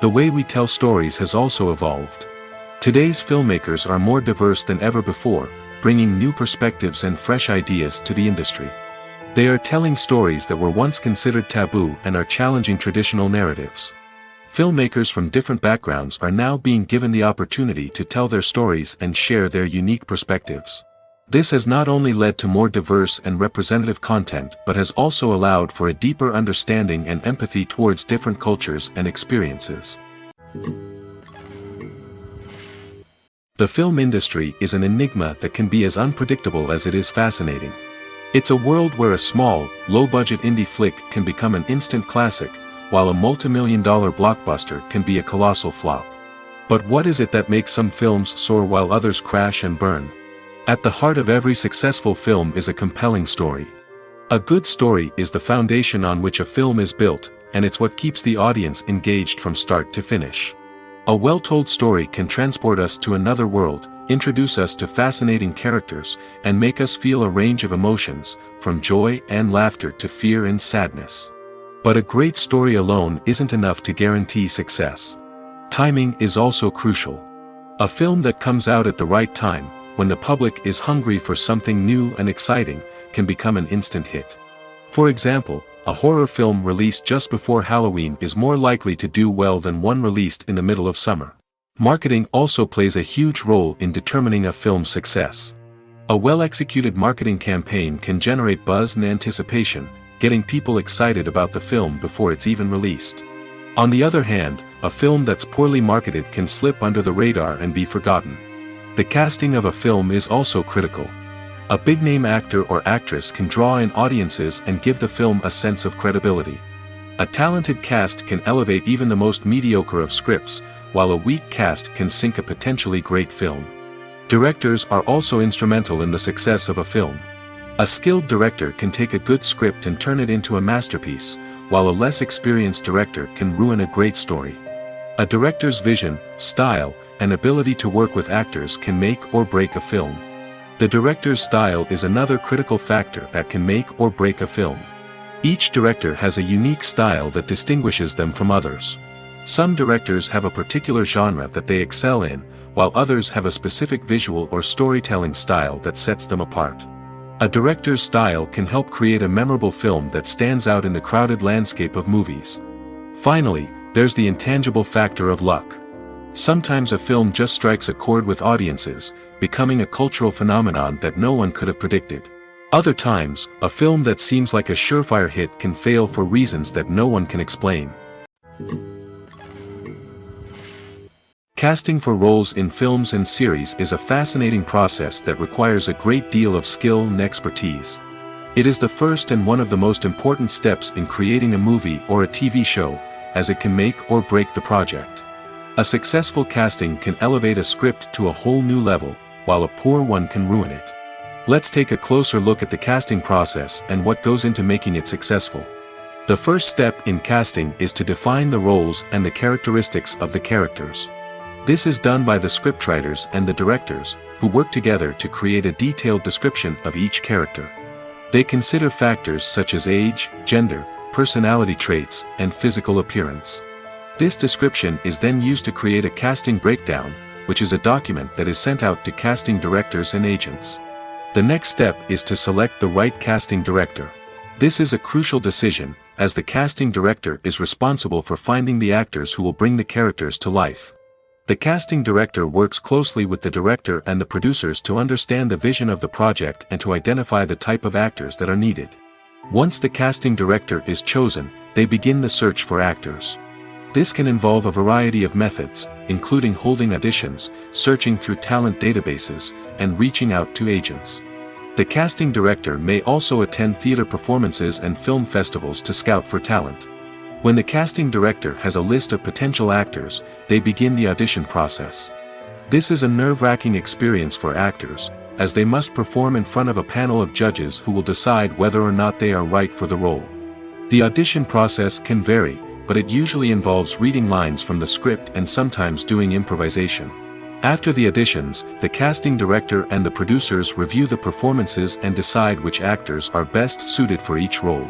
The way we tell stories has also evolved. Today's filmmakers are more diverse than ever before, bringing new perspectives and fresh ideas to the industry. They are telling stories that were once considered taboo and are challenging traditional narratives. Filmmakers from different backgrounds are now being given the opportunity to tell their stories and share their unique perspectives. This has not only led to more diverse and representative content but has also allowed for a deeper understanding and empathy towards different cultures and experiences. The film industry is an enigma that can be as unpredictable as it is fascinating. It's a world where a small, low-budget indie flick can become an instant classic, while a multi-million-dollar blockbuster can be a colossal flop. But what is it that makes some films soar while others crash and burn? At the heart of every successful film is a compelling story. A good story is the foundation on which a film is built, and it's what keeps the audience engaged from start to finish. A well-told story can transport us to another world, introduce us to fascinating characters, and make us feel a range of emotions, from joy and laughter to fear and sadness. But a great story alone isn't enough to guarantee success. Timing is also crucial. A film that comes out at the right time, when the public is hungry for something new and exciting, can become an instant hit. For example, a horror film released just before Halloween is more likely to do well than one released in the middle of summer. Marketing also plays a huge role in determining a film's success. A well-executed marketing campaign can generate buzz and anticipation, getting people excited about the film before it's even released. On the other hand, a film that's poorly marketed can slip under the radar and be forgotten. The casting of a film is also critical. A big-name actor or actress can draw in audiences and give the film a sense of credibility. A talented cast can elevate even the most mediocre of scripts, while a weak cast can sink a potentially great film. Directors are also instrumental in the success of a film. A skilled director can take a good script and turn it into a masterpiece, while a less experienced director can ruin a great story. A director's vision, style, and ability to work with actors can make or break a film. The director's style is another critical factor that can make or break a film. Each director has a unique style that distinguishes them from others. Some directors have a particular genre that they excel in, while others have a specific visual or storytelling style that sets them apart. A director's style can help create a memorable film that stands out in the crowded landscape of movies. Finally, there's the intangible factor of luck. Sometimes a film just strikes a chord with audiences, becoming a cultural phenomenon that no one could have predicted. Other times, a film that seems like a surefire hit can fail for reasons that no one can explain. Casting for roles in films and series is a fascinating process that requires a great deal of skill and expertise. It is the first and one of the most important steps in creating a movie or a TV show, as it can make or break the project. A successful casting can elevate a script to a whole new level, while a poor one can ruin it. Let's take a closer look at the casting process and what goes into making it successful. The first step in casting is to define the roles and the characteristics of the characters. This is done by the scriptwriters and the directors, who work together to create a detailed description of each character. They consider factors such as age, gender, personality traits, and physical appearance. This description is then used to create a casting breakdown, which is a document that is sent out to casting directors and agents. The next step is to select the right casting director. This is a crucial decision, as the casting director is responsible for finding the actors who will bring the characters to life. The casting director works closely with the director and the producers to understand the vision of the project and to identify the type of actors that are needed. Once the casting director is chosen, they begin the search for actors. This can involve a variety of methods, including holding auditions, searching through talent databases, and reaching out to agents. The casting director may also attend theater performances and film festivals to scout for talent. When the casting director has a list of potential actors, they begin the audition process. This is a nerve-wracking experience for actors, as they must perform in front of a panel of judges who will decide whether or not they are right for the role. The audition process can vary, but it usually involves reading lines from the script and sometimes doing improvisation. After the auditions, the casting director and the producers review the performances and decide which actors are best suited for each role.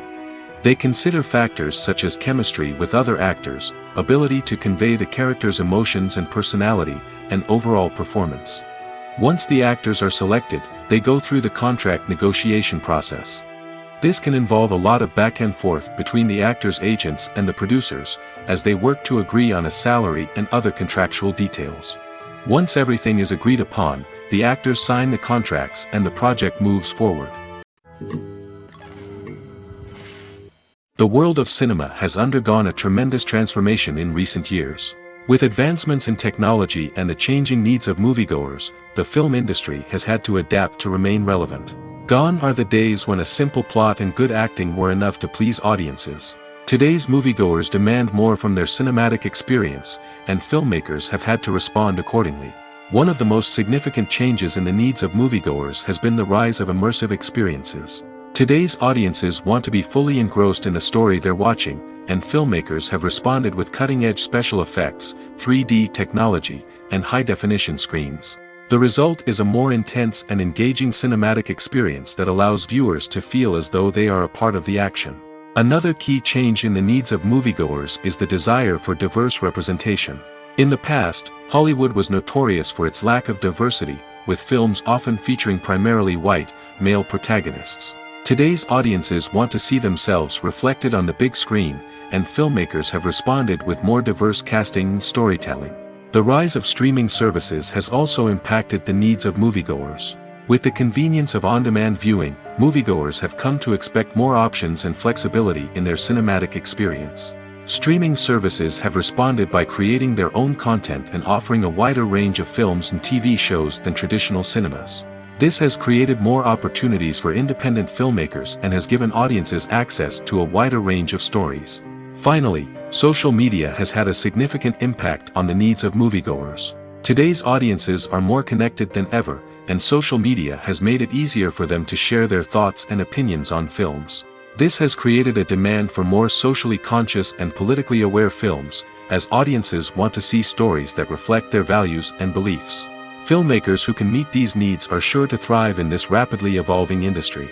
They consider factors such as chemistry with other actors, ability to convey the character's emotions and personality, and overall performance. Once the actors are selected, they go through the contract negotiation process. This can involve a lot of back and forth between the actors' agents and the producers, as they work to agree on a salary and other contractual details. Once everything is agreed upon, the actors sign the contracts and the project moves forward. The world of cinema has undergone a tremendous transformation in recent years. With advancements in technology and the changing needs of moviegoers, the film industry has had to adapt to remain relevant. Gone are the days when a simple plot and good acting were enough to please audiences. Today's moviegoers demand more from their cinematic experience, and filmmakers have had to respond accordingly. One of the most significant changes in the needs of moviegoers has been the rise of immersive experiences. Today's audiences want to be fully engrossed in the story they're watching, and filmmakers have responded with cutting-edge special effects, 3D technology, and high-definition screens. The result is a more intense and engaging cinematic experience that allows viewers to feel as though they are a part of the action. Another key change in the needs of moviegoers is the desire for diverse representation. In the past, Hollywood was notorious for its lack of diversity, with films often featuring primarily white, male protagonists. Today's audiences want to see themselves reflected on the big screen, and filmmakers have responded with more diverse casting and storytelling. The rise of streaming services has also impacted the needs of moviegoers. With the convenience of on-demand viewing, moviegoers have come to expect more options and flexibility in their cinematic experience. Streaming services have responded by creating their own content and offering a wider range of films and TV shows than traditional cinemas. This has created more opportunities for independent filmmakers and has given audiences access to a wider range of stories. Finally, social media has had a significant impact on the needs of moviegoers. Today's audiences are more connected than ever, and social media has made it easier for them to share their thoughts and opinions on films. This has created a demand for more socially conscious and politically aware films, as audiences want to see stories that reflect their values and beliefs. Filmmakers who can meet these needs are sure to thrive in this rapidly evolving industry.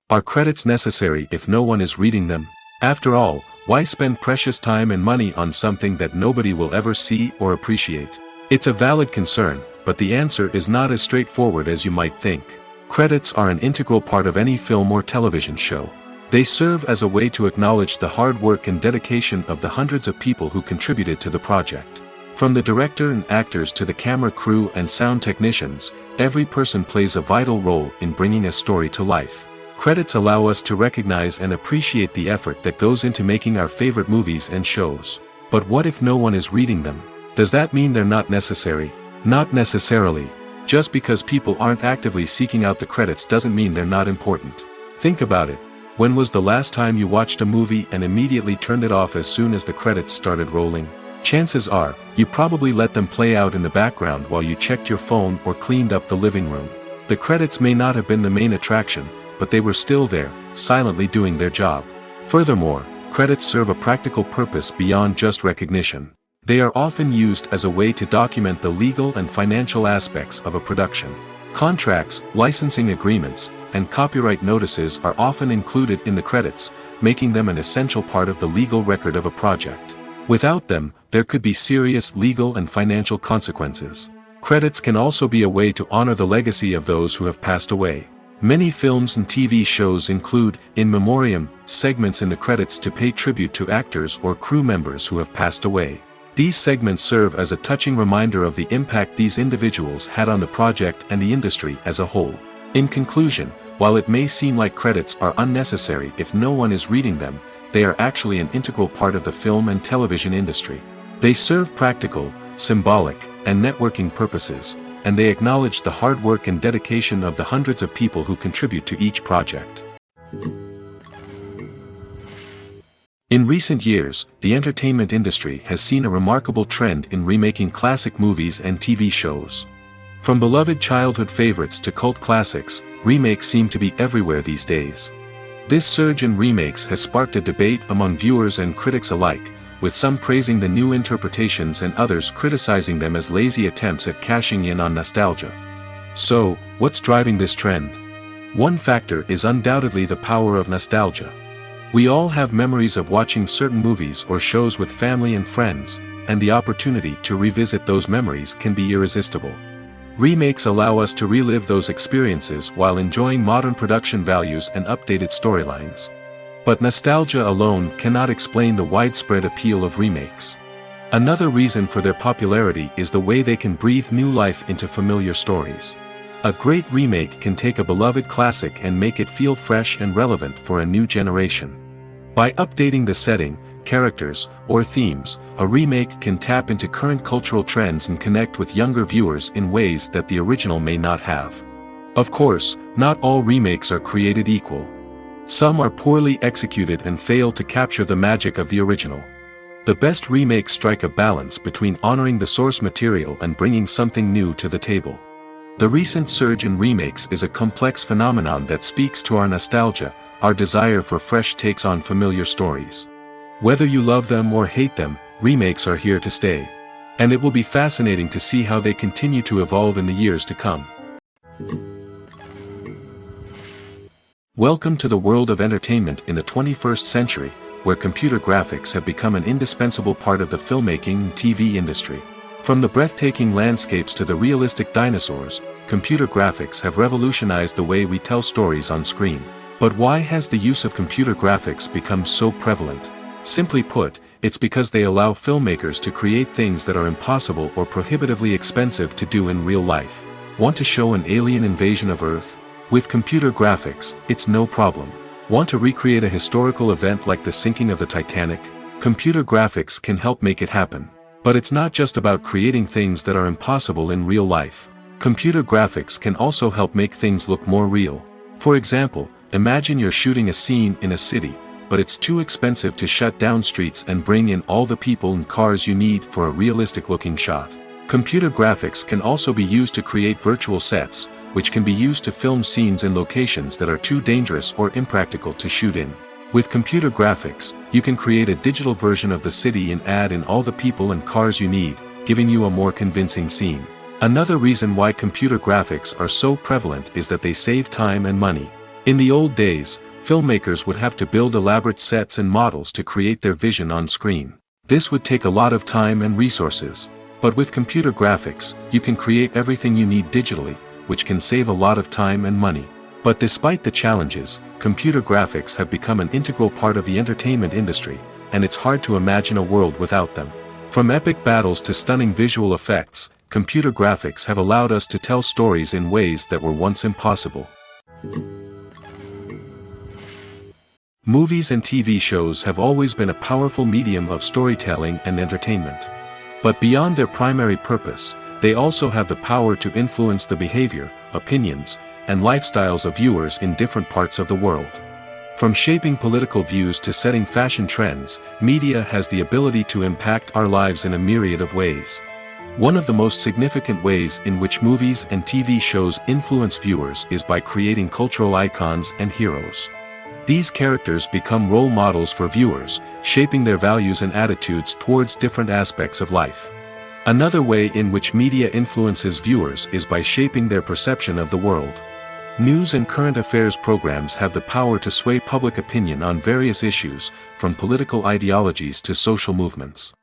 Are credits necessary if no one is reading them? After all, why spend precious time and money on something that nobody will ever see or appreciate? It's a valid concern, but the answer is not as straightforward as you might think. Credits are an integral part of any film or television show. They serve as a way to acknowledge the hard work and dedication of the hundreds of people who contributed to the project. From the director and actors to the camera crew and sound technicians, every person plays a vital role in bringing a story to life. Credits allow us to recognize and appreciate the effort that goes into making our favorite movies and shows. But what if no one is reading them? Does that mean they're not necessary? Not necessarily. Just because people aren't actively seeking out the credits doesn't mean they're not important. Think about it. When was the last time you watched a movie and immediately turned it off as soon as the credits started rolling? Chances are, you probably let them play out in the background while you checked your phone or cleaned up the living room. The credits may not have been the main attraction, but they were still there, silently doing their job. Furthermore, credits serve a practical purpose beyond just recognition. They are often used as a way to document the legal and financial aspects of a production. Contracts, licensing agreements, and copyright notices are often included in the credits, making them an essential part of the legal record of a project. Without them, there could be serious legal and financial consequences. Credits can also be a way to honor the legacy of those who have passed away. Many films and TV shows include, in memoriam, segments in the credits to pay tribute to actors or crew members who have passed away. These segments serve as a touching reminder of the impact these individuals had on the project and the industry as a whole. In conclusion, while it may seem like credits are unnecessary if no one is reading them, they are actually an integral part of the film and television industry. They serve practical, symbolic, and networking purposes, and they acknowledge the hard work and dedication of the hundreds of people who contribute to each project. In recent years, the entertainment industry has seen a remarkable trend in remaking classic movies and TV shows. From beloved childhood favorites to cult classics, remakes seem to be everywhere these days. This surge in remakes has sparked a debate among viewers and critics alike, with some praising the new interpretations and others criticizing them as lazy attempts at cashing in on nostalgia. So, what's driving this trend? One factor is undoubtedly the power of nostalgia. We all have memories of watching certain movies or shows with family and friends, and the opportunity to revisit those memories can be irresistible. Remakes allow us to relive those experiences while enjoying modern production values and updated storylines. But nostalgia alone cannot explain the widespread appeal of remakes. Another reason for their popularity is the way they can breathe new life into familiar stories. A great remake can take a beloved classic and make it feel fresh and relevant for a new generation. By updating the setting, characters, or themes, a remake can tap into current cultural trends and connect with younger viewers in ways that the original may not have. Of course, not all remakes are created equal. Some are poorly executed and fail to capture the magic of the original. The best remakes strike a balance between honoring the source material and bringing something new to the table. The recent surge in remakes is a complex phenomenon that speaks to our nostalgia, our desire for fresh takes on familiar stories. Whether you love them or hate them, remakes are here to stay. And it will be fascinating to see how they continue to evolve in the years to come. Welcome to the world of entertainment in the 21st century, where computer graphics have become an indispensable part of the filmmaking and TV industry. From the breathtaking landscapes to the realistic dinosaurs, computer graphics have revolutionized the way we tell stories on screen. But why has the use of computer graphics become so prevalent? Simply put, it's because they allow filmmakers to create things that are impossible or prohibitively expensive to do in real life. Want to show an alien invasion of Earth? With computer graphics, it's no problem. Want to recreate a historical event like the sinking of the Titanic? Computer graphics can help make it happen. But it's not just about creating things that are impossible in real life. Computer graphics can also help make things look more real. For example, imagine you're shooting a scene in a city, but it's too expensive to shut down streets and bring in all the people and cars you need for a realistic-looking shot. Computer graphics can also be used to create virtual sets, which can be used to film scenes in locations that are too dangerous or impractical to shoot in. With computer graphics, you can create a digital version of the city and add in all the people and cars you need, giving you a more convincing scene. Another reason why computer graphics are so prevalent is that they save time and money. In the old days, filmmakers would have to build elaborate sets and models to create their vision on screen. This would take a lot of time and resources. But with computer graphics, you can create everything you need digitally, which can save a lot of time and money. But despite the challenges, computer graphics have become an integral part of the entertainment industry, and it's hard to imagine a world without them. From epic battles to stunning visual effects, computer graphics have allowed us to tell stories in ways that were once impossible. Movies and TV shows have always been a powerful medium of storytelling and entertainment. But beyond their primary purpose, they also have the power to influence the behavior, opinions, and lifestyles of viewers in different parts of the world. From shaping political views to setting fashion trends, media has the ability to impact our lives in a myriad of ways. One of the most significant ways in which movies and TV shows influence viewers is by creating cultural icons and heroes. These characters become role models for viewers, shaping their values and attitudes towards different aspects of life. Another way in which media influences viewers is by shaping their perception of the world. News and current affairs programs have the power to sway public opinion on various issues, from political ideologies to social movements.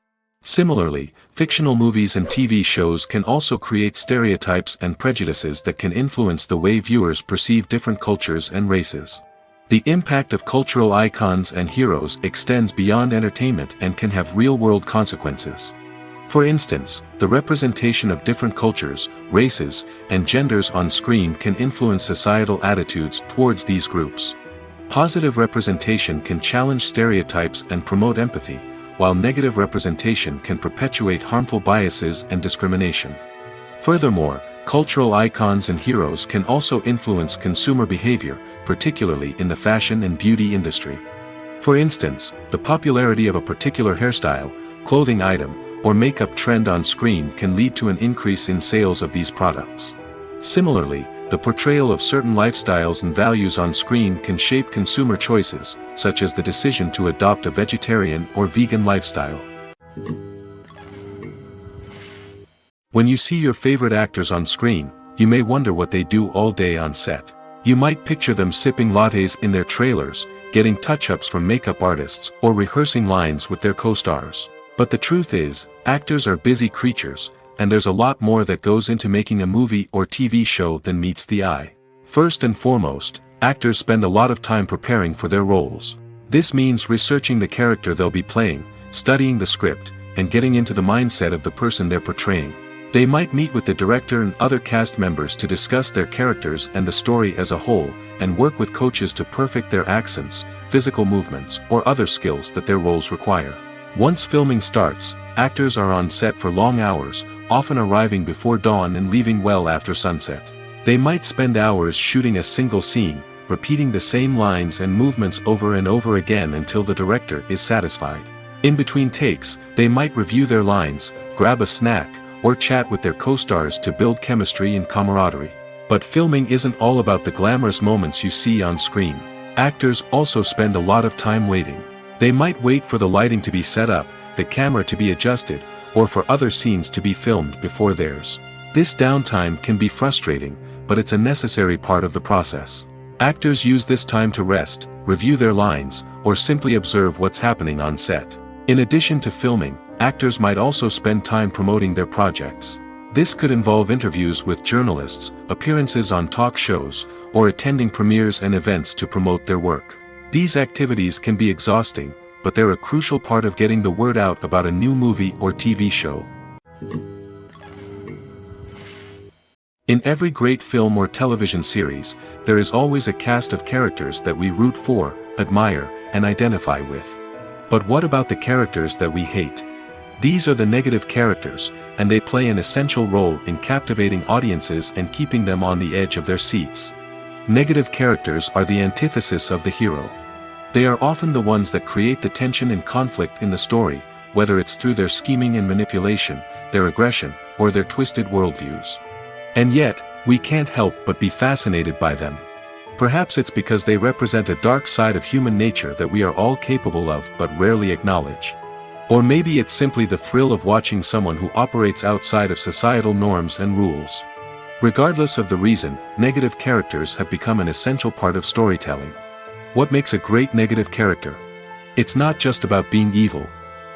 Similarly, fictional movies and TV shows can also create stereotypes and prejudices that can influence the way viewers perceive different cultures and races. The impact of cultural icons and heroes extends beyond entertainment and can have real-world consequences. For instance, the representation of different cultures, races, and genders on screen can influence societal attitudes towards these groups. Positive representation can challenge stereotypes and promote empathy, while negative representation can perpetuate harmful biases and discrimination. Furthermore, cultural icons and heroes can also influence consumer behavior, particularly in the fashion and beauty industry. For instance, the popularity of a particular hairstyle, clothing item, or makeup trend on screen can lead to an increase in sales of these products. Similarly, the portrayal of certain lifestyles and values on screen can shape consumer choices, such as the decision to adopt a vegetarian or vegan lifestyle. When you see your favorite actors on screen, you may wonder what they do all day on set. You might picture them sipping lattes in their trailers, getting touch-ups from makeup artists, or rehearsing lines with their co-stars. But the truth is, actors are busy creatures, and there's a lot more that goes into making a movie or TV show than meets the eye. First and foremost, actors spend a lot of time preparing for their roles. This means researching the character they'll be playing, studying the script, and getting into the mindset of the person they're portraying. They might meet with the director and other cast members to discuss their characters and the story as a whole, and work with coaches to perfect their accents, physical movements, or other skills that their roles require. Once filming starts, actors are on set for long hours, often arriving before dawn and leaving well after sunset. They might spend hours shooting a single scene, repeating the same lines and movements over and over again until the director is satisfied. In between takes, they might review their lines, grab a snack, or chat with their co-stars to build chemistry and camaraderie. But filming isn't all about the glamorous moments you see on screen. Actors also spend a lot of time waiting. They might wait for the lighting to be set up, the camera to be adjusted, or for other scenes to be filmed before theirs. This downtime can be frustrating, but it's a necessary part of the process. Actors use this time to rest, review their lines, or simply observe what's happening on set. In addition to filming, actors might also spend time promoting their projects. This could involve interviews with journalists, appearances on talk shows, or attending premieres and events to promote their work. These activities can be exhausting, but they're a crucial part of getting the word out about a new movie or TV show. In every great film or television series, there is always a cast of characters that we root for, admire, and identify with. But what about the characters that we hate? These are the negative characters, and they play an essential role in captivating audiences and keeping them on the edge of their seats. Negative characters are the antithesis of the hero. They are often the ones that create the tension and conflict in the story, whether it's through their scheming and manipulation, their aggression, or their twisted worldviews. And yet, we can't help but be fascinated by them. Perhaps it's because they represent a dark side of human nature that we are all capable of but rarely acknowledge. Or maybe it's simply the thrill of watching someone who operates outside of societal norms and rules. Regardless of the reason, negative characters have become an essential part of storytelling. What makes a great negative character? It's not just about being evil.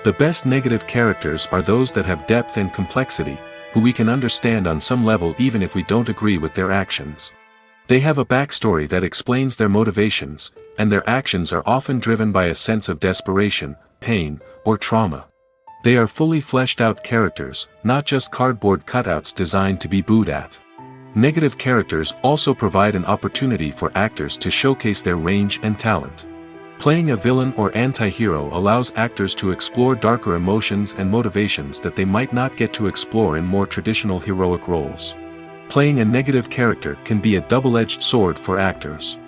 The best negative characters are those that have depth and complexity, who we can understand on some level even if we don't agree with their actions. They have a backstory that explains their motivations, and their actions are often driven by a sense of desperation, pain, or trauma. They are fully fleshed out characters, not just cardboard cutouts designed to be booed at. Negative characters also provide an opportunity for actors to showcase their range and talent. Playing a villain or anti-hero allows actors to explore darker emotions and motivations that they might not get to explore in more traditional heroic roles. Playing a negative character can be a double-edged sword for actors.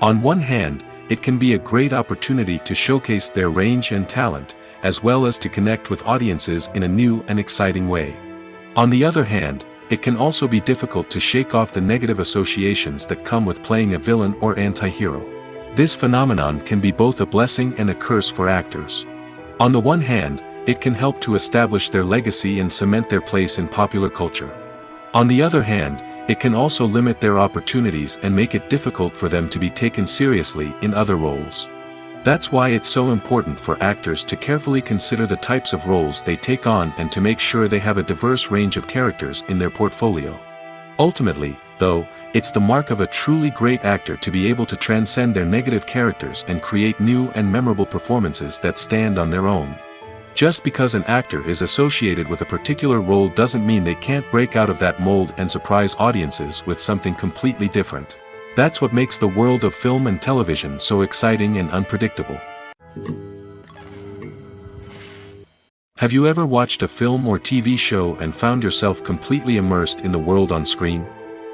On one hand, it can be a great opportunity to showcase their range and talent, as well as to connect with audiences in a new and exciting way. On the other hand, it can also be difficult to shake off the negative associations that come with playing a villain or anti-hero. This phenomenon can be both a blessing and a curse for actors. On the one hand, it can help to establish their legacy and cement their place in popular culture. On the other hand, it can also limit their opportunities and make it difficult for them to be taken seriously in other roles. That's why it's so important for actors to carefully consider the types of roles they take on and to make sure they have a diverse range of characters in their portfolio. Ultimately, though, it's the mark of a truly great actor to be able to transcend their negative characters and create new and memorable performances that stand on their own. Just because an actor is associated with a particular role doesn't mean they can't break out of that mold and surprise audiences with something completely different. That's what makes the world of film and television so exciting and unpredictable. Have you ever watched a film or TV show and found yourself completely immersed in the world on screen?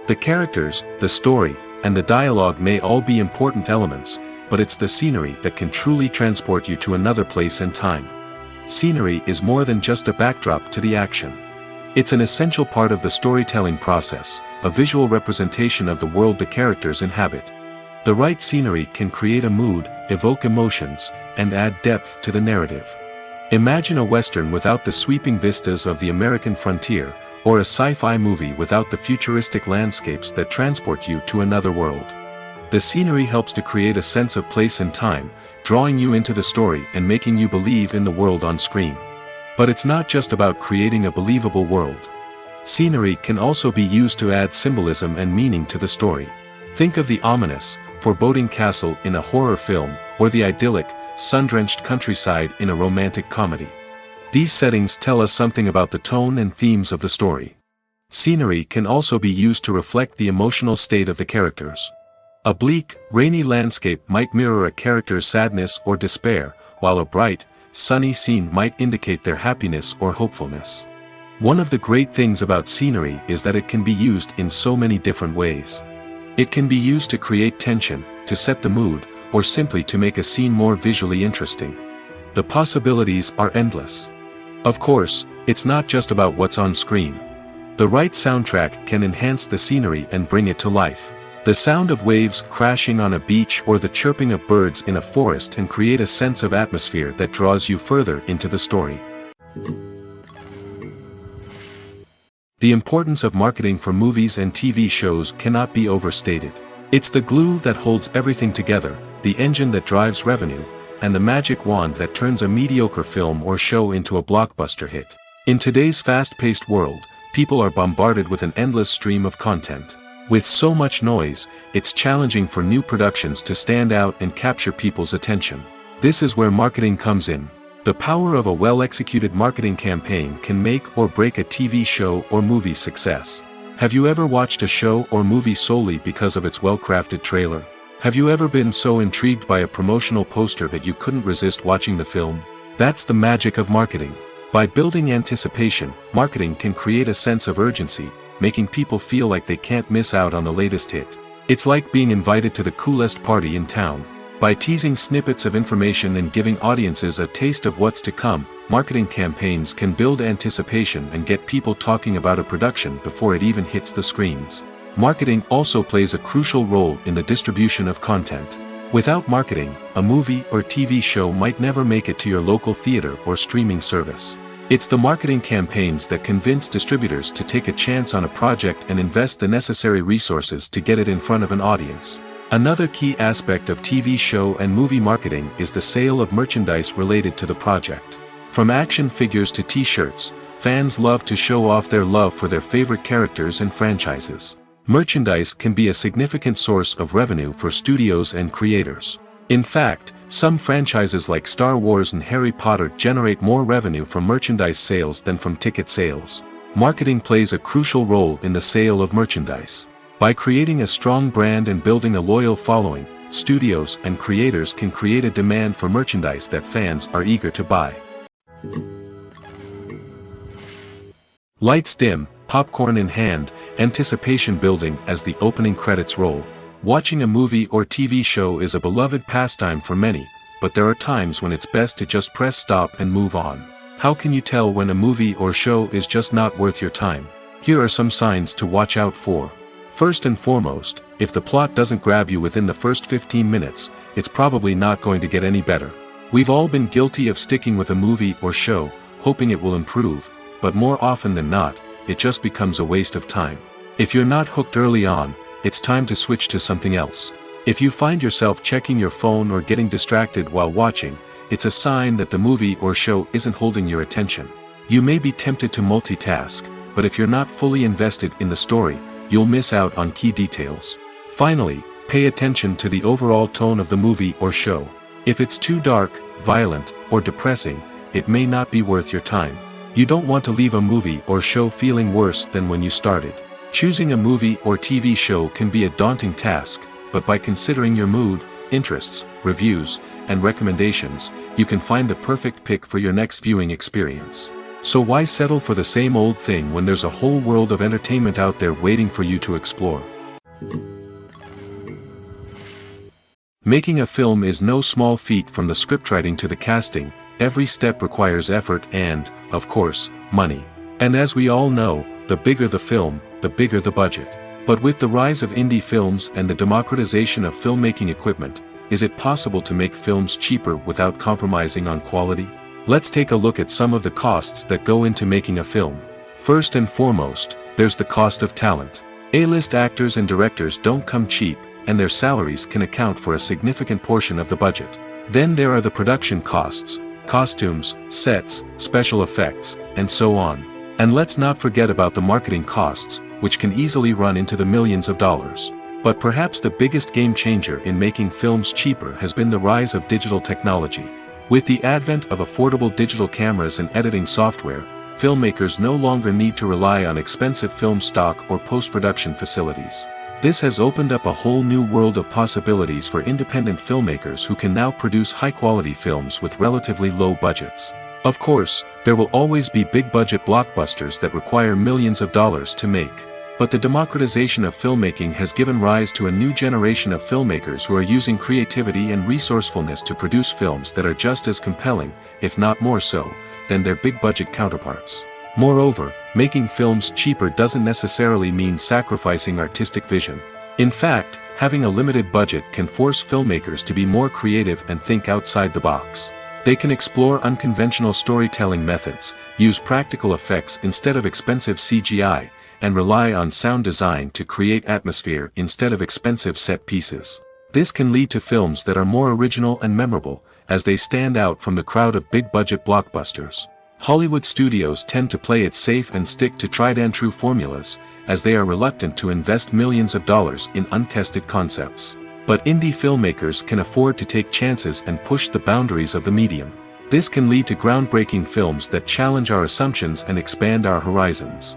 The characters, the story, and the dialogue may all be important elements, but it's the scenery that can truly transport you to another place and time. Scenery is more than just a backdrop to the action. It's an essential part of the storytelling process, a visual representation of the world the characters inhabit. The right scenery can create a mood, evoke emotions, and add depth to the narrative. Imagine a Western without the sweeping vistas of the American frontier, or a sci-fi movie without the futuristic landscapes that transport you to another world. The scenery helps to create a sense of place and time, drawing you into the story and making you believe in the world on screen. But it's not just about creating a believable world. Scenery can also be used to add symbolism and meaning to the story. Think of the ominous, foreboding castle in a horror film, or the idyllic, sun-drenched countryside in a romantic comedy. These settings tell us something about the tone and themes of the story. Scenery can also be used to reflect the emotional state of the characters. A bleak, rainy landscape might mirror a character's sadness or despair, while a bright, sunny scene might indicate their happiness or hopefulness. One of the great things about scenery is that it can be used in so many different ways. It can be used to create tension, to set the mood, or simply to make a scene more visually interesting. The possibilities are endless. Of course, it's not just about what's on screen. The right soundtrack can enhance the scenery and bring it to life. The sound of waves crashing on a beach or the chirping of birds in a forest can create a sense of atmosphere that draws you further into the story. The importance of marketing for movies and TV shows cannot be overstated. It's the glue that holds everything together, the engine that drives revenue, and the magic wand that turns a mediocre film or show into a blockbuster hit. In today's fast-paced world, people are bombarded with an endless stream of content. With so much noise, it's challenging for new productions to stand out and capture people's attention. This is where marketing comes in. The power of a well-executed marketing campaign can make or break a TV show or movie's success. Have you ever watched a show or movie solely because of its well-crafted trailer? Have you ever been so intrigued by a promotional poster that you couldn't resist watching the film? That's the magic of marketing. By building anticipation, marketing can create a sense of urgency, making people feel like they can't miss out on the latest hit. It's like being invited to the coolest party in town. By teasing snippets of information and giving audiences a taste of what's to come, marketing campaigns can build anticipation and get people talking about a production before it even hits the screens. Marketing also plays a crucial role in the distribution of content. Without marketing, a movie or TV show might never make it to your local theater or streaming service. It's the marketing campaigns that convince distributors to take a chance on a project and invest the necessary resources to get it in front of an audience. Another key aspect of TV show and movie marketing is the sale of merchandise related to the project. From action figures to t-shirts, fans love to show off their love for their favorite characters and franchises. Merchandise can be a significant source of revenue for studios and creators. In fact, some franchises like Star Wars and Harry Potter generate more revenue from merchandise sales than from ticket sales. Marketing plays a crucial role in the sale of merchandise. By creating a strong brand and building a loyal following, studios and creators can create a demand for merchandise that fans are eager to buy. Lights dim, popcorn in hand, anticipation building as the opening credits roll. Watching a movie or TV show is a beloved pastime for many, but there are times when it's best to just press stop and move on. How can you tell when a movie or show is just not worth your time? Here are some signs to watch out for. First and foremost, if the plot doesn't grab you within the first 15 minutes, it's probably not going to get any better. We've all been guilty of sticking with a movie or show, hoping it will improve, but more often than not, it just becomes a waste of time. If you're not hooked early on, it's time to switch to something else. If you find yourself checking your phone or getting distracted while watching, it's a sign that the movie or show isn't holding your attention. You may be tempted to multitask, but if you're not fully invested in the story, you'll miss out on key details. Finally, pay attention to the overall tone of the movie or show. If it's too dark, violent, or depressing, it may not be worth your time. You don't want to leave a movie or show feeling worse than when you started. Choosing a movie or TV show can be a daunting task, but by considering your mood, interests, reviews, and recommendations, you can find the perfect pick for your next viewing experience. So why settle for the same old thing when there's a whole world of entertainment out there waiting for you to explore? Making a film is no small feat. From the scriptwriting to the casting, every step requires effort and, of course, money. And as we all know, the bigger the film, the bigger the budget. But with the rise of indie films and the democratization of filmmaking equipment, is it possible to make films cheaper without compromising on quality? Let's take a look at some of the costs that go into making a film. First and foremost, there's the cost of talent. A-list actors and directors don't come cheap, and their salaries can account for a significant portion of the budget. Then there are the production costs, costumes, sets, special effects, and so on. And let's not forget about the marketing costs, which can easily run into the millions of dollars. But perhaps the biggest game changer in making films cheaper has been the rise of digital technology. With the advent of affordable digital cameras and editing software, filmmakers no longer need to rely on expensive film stock or post-production facilities. This has opened up a whole new world of possibilities for independent filmmakers who can now produce high-quality films with relatively low budgets. Of course, there will always be big-budget blockbusters that require millions of dollars to make. But the democratization of filmmaking has given rise to a new generation of filmmakers who are using creativity and resourcefulness to produce films that are just as compelling, if not more so, than their big-budget counterparts. Moreover, making films cheaper doesn't necessarily mean sacrificing artistic vision. In fact, having a limited budget can force filmmakers to be more creative and think outside the box. They can explore unconventional storytelling methods, use practical effects instead of expensive CGI, and rely on sound design to create atmosphere instead of expensive set pieces. This can lead to films that are more original and memorable, as they stand out from the crowd of big-budget blockbusters. Hollywood studios tend to play it safe and stick to tried-and-true formulas, as they are reluctant to invest millions of dollars in untested concepts. But indie filmmakers can afford to take chances and push the boundaries of the medium. This can lead to groundbreaking films that challenge our assumptions and expand our horizons.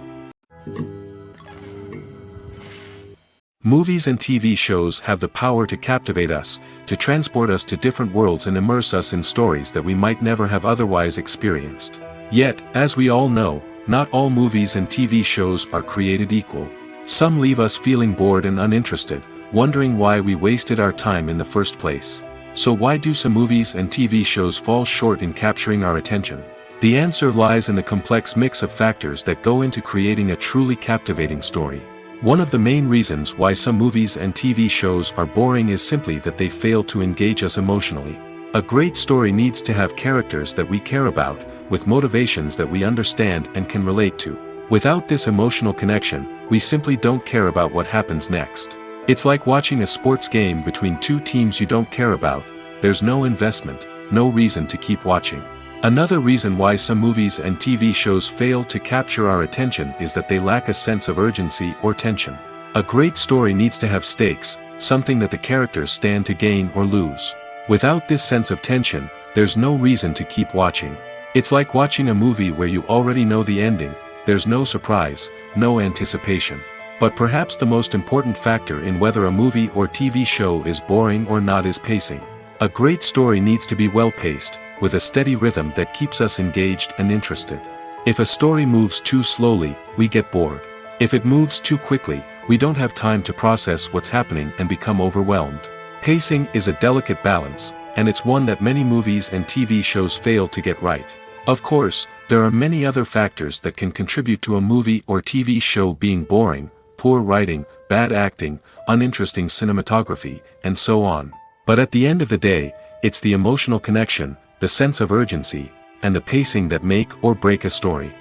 Movies and TV shows have the power to captivate us, to transport us to different worlds and immerse us in stories that we might never have otherwise experienced. Yet, as we all know, not all movies and TV shows are created equal. Some leave us feeling bored and uninterested, wondering why we wasted our time in the first place. So why do some movies and TV shows fall short in capturing our attention? The answer lies in the complex mix of factors that go into creating a truly captivating story. One of the main reasons why some movies and TV shows are boring is simply that they fail to engage us emotionally. A great story needs to have characters that we care about, with motivations that we understand and can relate to. Without this emotional connection, we simply don't care about what happens next. It's like watching a sports game between two teams you don't care about. There's no investment, no reason to keep watching. Another reason why some movies and TV shows fail to capture our attention is that they lack a sense of urgency or tension. A great story needs to have stakes, something that the characters stand to gain or lose. Without this sense of tension, there's no reason to keep watching. It's like watching a movie where you already know the ending. There's no surprise, no anticipation. But perhaps the most important factor in whether a movie or TV show is boring or not is pacing. A great story needs to be well-paced, with a steady rhythm that keeps us engaged and interested. If a story moves too slowly, we get bored. If it moves too quickly, we don't have time to process what's happening and become overwhelmed. Pacing is a delicate balance, and it's one that many movies and TV shows fail to get right. Of course, there are many other factors that can contribute to a movie or TV show being boring: poor writing, bad acting, uninteresting cinematography, and so on. But at the end of the day, it's the emotional connection, the sense of urgency, and the pacing that make or break a story.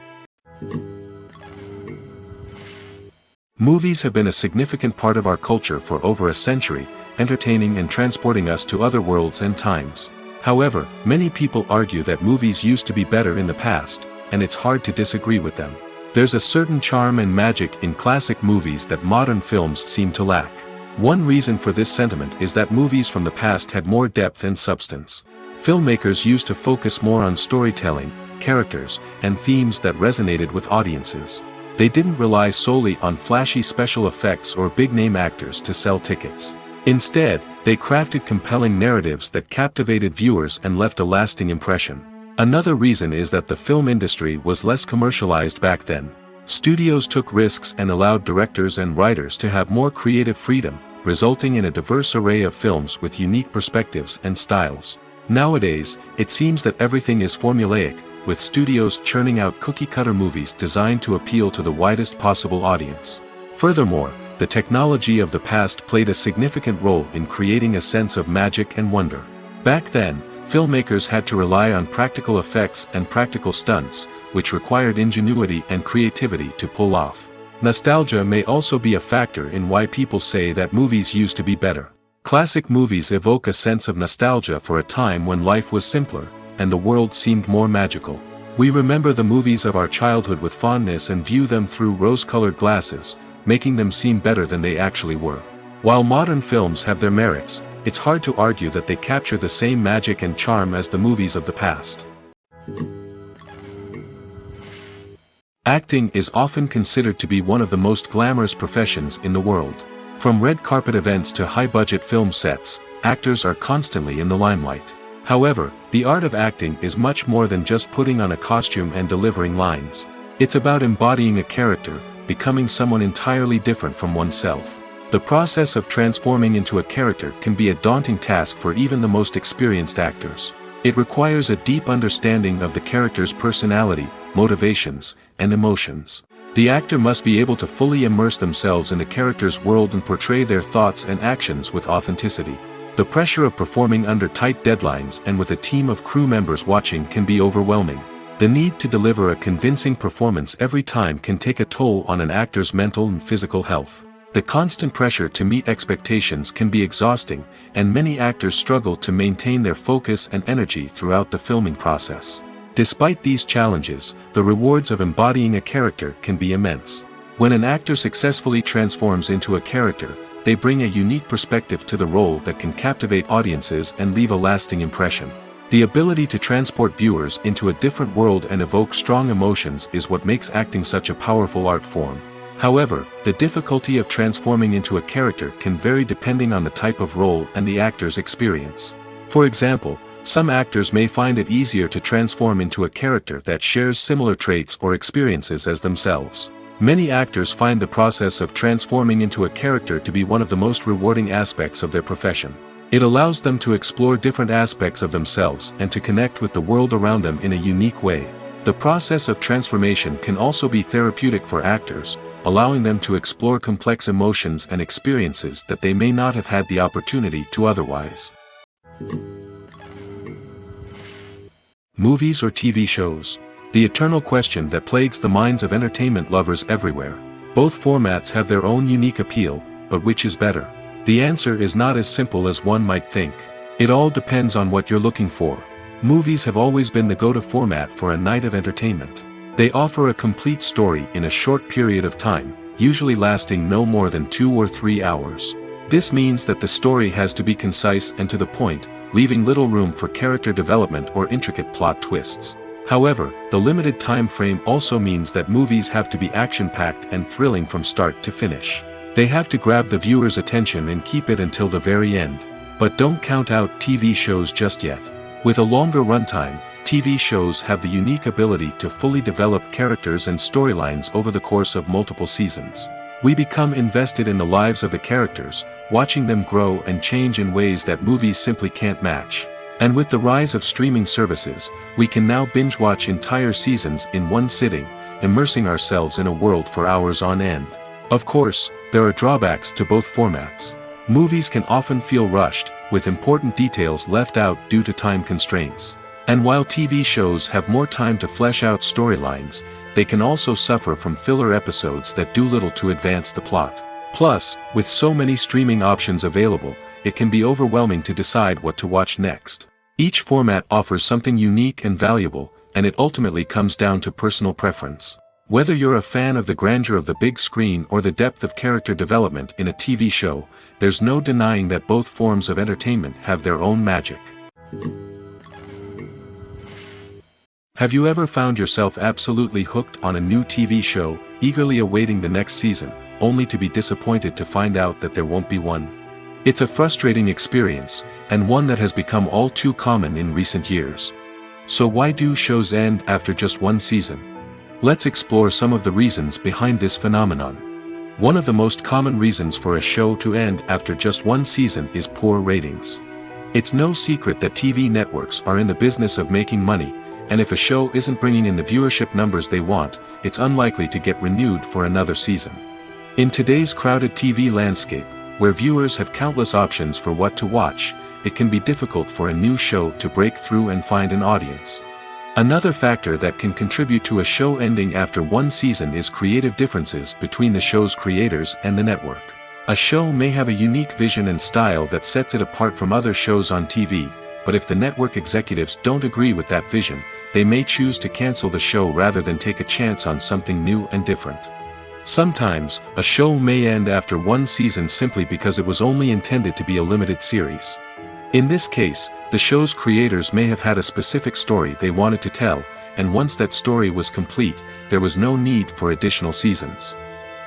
Movies have been a significant part of our culture for over a century, entertaining and transporting us to other worlds and times. However, many people argue that movies used to be better in the past, and it's hard to disagree with them. There's a certain charm and magic in classic movies that modern films seem to lack. One reason for this sentiment is that movies from the past had more depth and substance. Filmmakers used to focus more on storytelling, characters, and themes that resonated with audiences. They didn't rely solely on flashy special effects or big-name actors to sell tickets. Instead, they crafted compelling narratives that captivated viewers and left a lasting impression. Another reason is that the film industry was less commercialized back then. Studios took risks and allowed directors and writers to have more creative freedom, resulting in a diverse array of films with unique perspectives and styles. Nowadays, it seems that everything is formulaic, with studios churning out cookie-cutter movies designed to appeal to the widest possible audience. Furthermore, the technology of the past played a significant role in creating a sense of magic and wonder. Back then, filmmakers had to rely on practical effects and practical stunts, which required ingenuity and creativity to pull off. Nostalgia may also be a factor in why people say that movies used to be better. Classic movies evoke a sense of nostalgia for a time when life was simpler, and the world seemed more magical. We remember the movies of our childhood with fondness and view them through rose-colored glasses, making them seem better than they actually were. While modern films have their merits, it's hard to argue that they capture the same magic and charm as the movies of the past. Acting is often considered to be one of the most glamorous professions in the world. From red carpet events to high-budget film sets, actors are constantly in the limelight. However, the art of acting is much more than just putting on a costume and delivering lines. It's about embodying a character, becoming someone entirely different from oneself. The process of transforming into a character can be a daunting task for even the most experienced actors. It requires a deep understanding of the character's personality, motivations, and emotions. The actor must be able to fully immerse themselves in the character's world and portray their thoughts and actions with authenticity. The pressure of performing under tight deadlines and with a team of crew members watching can be overwhelming. The need to deliver a convincing performance every time can take a toll on an actor's mental and physical health. The constant pressure to meet expectations can be exhausting, and many actors struggle to maintain their focus and energy throughout the filming process. Despite these challenges, the rewards of embodying a character can be immense. When an actor successfully transforms into a character, they bring a unique perspective to the role that can captivate audiences and leave a lasting impression. The ability to transport viewers into a different world and evoke strong emotions is what makes acting such a powerful art form. However, the difficulty of transforming into a character can vary depending on the type of role and the actor's experience. For example, some actors may find it easier to transform into a character that shares similar traits or experiences as themselves. Many actors find the process of transforming into a character to be one of the most rewarding aspects of their profession. It allows them to explore different aspects of themselves and to connect with the world around them in a unique way. The process of transformation can also be therapeutic for actors, allowing them to explore complex emotions and experiences that they may not have had the opportunity to otherwise. Movies or TV shows? The eternal question that plagues the minds of entertainment lovers everywhere. Both formats have their own unique appeal, but which is better? The answer is not as simple as one might think. It all depends on what you're looking for. Movies have always been the go-to format for a night of entertainment. They offer a complete story in a short period of time, usually lasting no more than 2 or 3 hours. This means that the story has to be concise and to the point, leaving little room for character development or intricate plot twists. However, the limited time frame also means that movies have to be action-packed and thrilling from start to finish. They have to grab the viewer's attention and keep it until the very end. But don't count out TV shows just yet. With a longer runtime, TV shows have the unique ability to fully develop characters and storylines over the course of multiple seasons. We become invested in the lives of the characters, watching them grow and change in ways that movies simply can't match. And with the rise of streaming services, we can now binge-watch entire seasons in one sitting, immersing ourselves in a world for hours on end. Of course, there are drawbacks to both formats. Movies can often feel rushed, with important details left out due to time constraints. And while TV shows have more time to flesh out storylines, they can also suffer from filler episodes that do little to advance the plot. Plus, with so many streaming options available, it can be overwhelming to decide what to watch next. Each format offers something unique and valuable, and it ultimately comes down to personal preference. Whether you're a fan of the grandeur of the big screen or the depth of character development in a TV show, there's no denying that both forms of entertainment have their own magic. Have you ever found yourself absolutely hooked on a new TV show, eagerly awaiting the next season, only to be disappointed to find out that there won't be one? It's a frustrating experience, and one that has become all too common in recent years. So why do shows end after just one season? Let's explore some of the reasons behind this phenomenon. One of the most common reasons for a show to end after just one season is poor ratings. It's no secret that TV networks are in the business of making money, and if a show isn't bringing in the viewership numbers they want, it's unlikely to get renewed for another season. In today's crowded TV landscape, where viewers have countless options for what to watch, it can be difficult for a new show to break through and find an audience. Another factor that can contribute to a show ending after one season is creative differences between the show's creators and the network. A show may have a unique vision and style that sets it apart from other shows on TV, but if the network executives don't agree with that vision, they may choose to cancel the show rather than take a chance on something new and different. Sometimes, a show may end after one season simply because it was only intended to be a limited series. In this case, the show's creators may have had a specific story they wanted to tell, and once that story was complete, there was no need for additional seasons.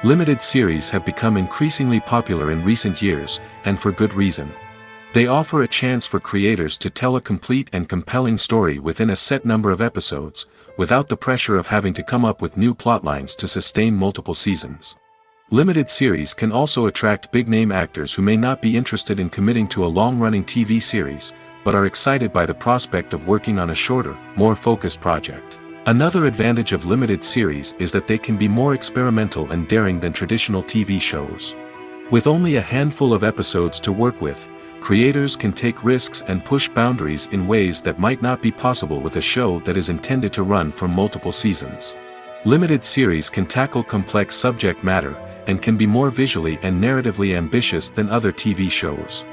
Limited series have become increasingly popular in recent years, and for good reason. They offer a chance for creators to tell a complete and compelling story within a set number of episodes, without the pressure of having to come up with new plotlines to sustain multiple seasons. Limited series can also attract big-name actors who may not be interested in committing to a long-running TV series, but are excited by the prospect of working on a shorter, more focused project. Another advantage of limited series is that they can be more experimental and daring than traditional TV shows. With only a handful of episodes to work with, creators can take risks and push boundaries in ways that might not be possible with a show that is intended to run for multiple seasons. Limited series can tackle complex subject matter, and can be more visually and narratively ambitious than other TV shows.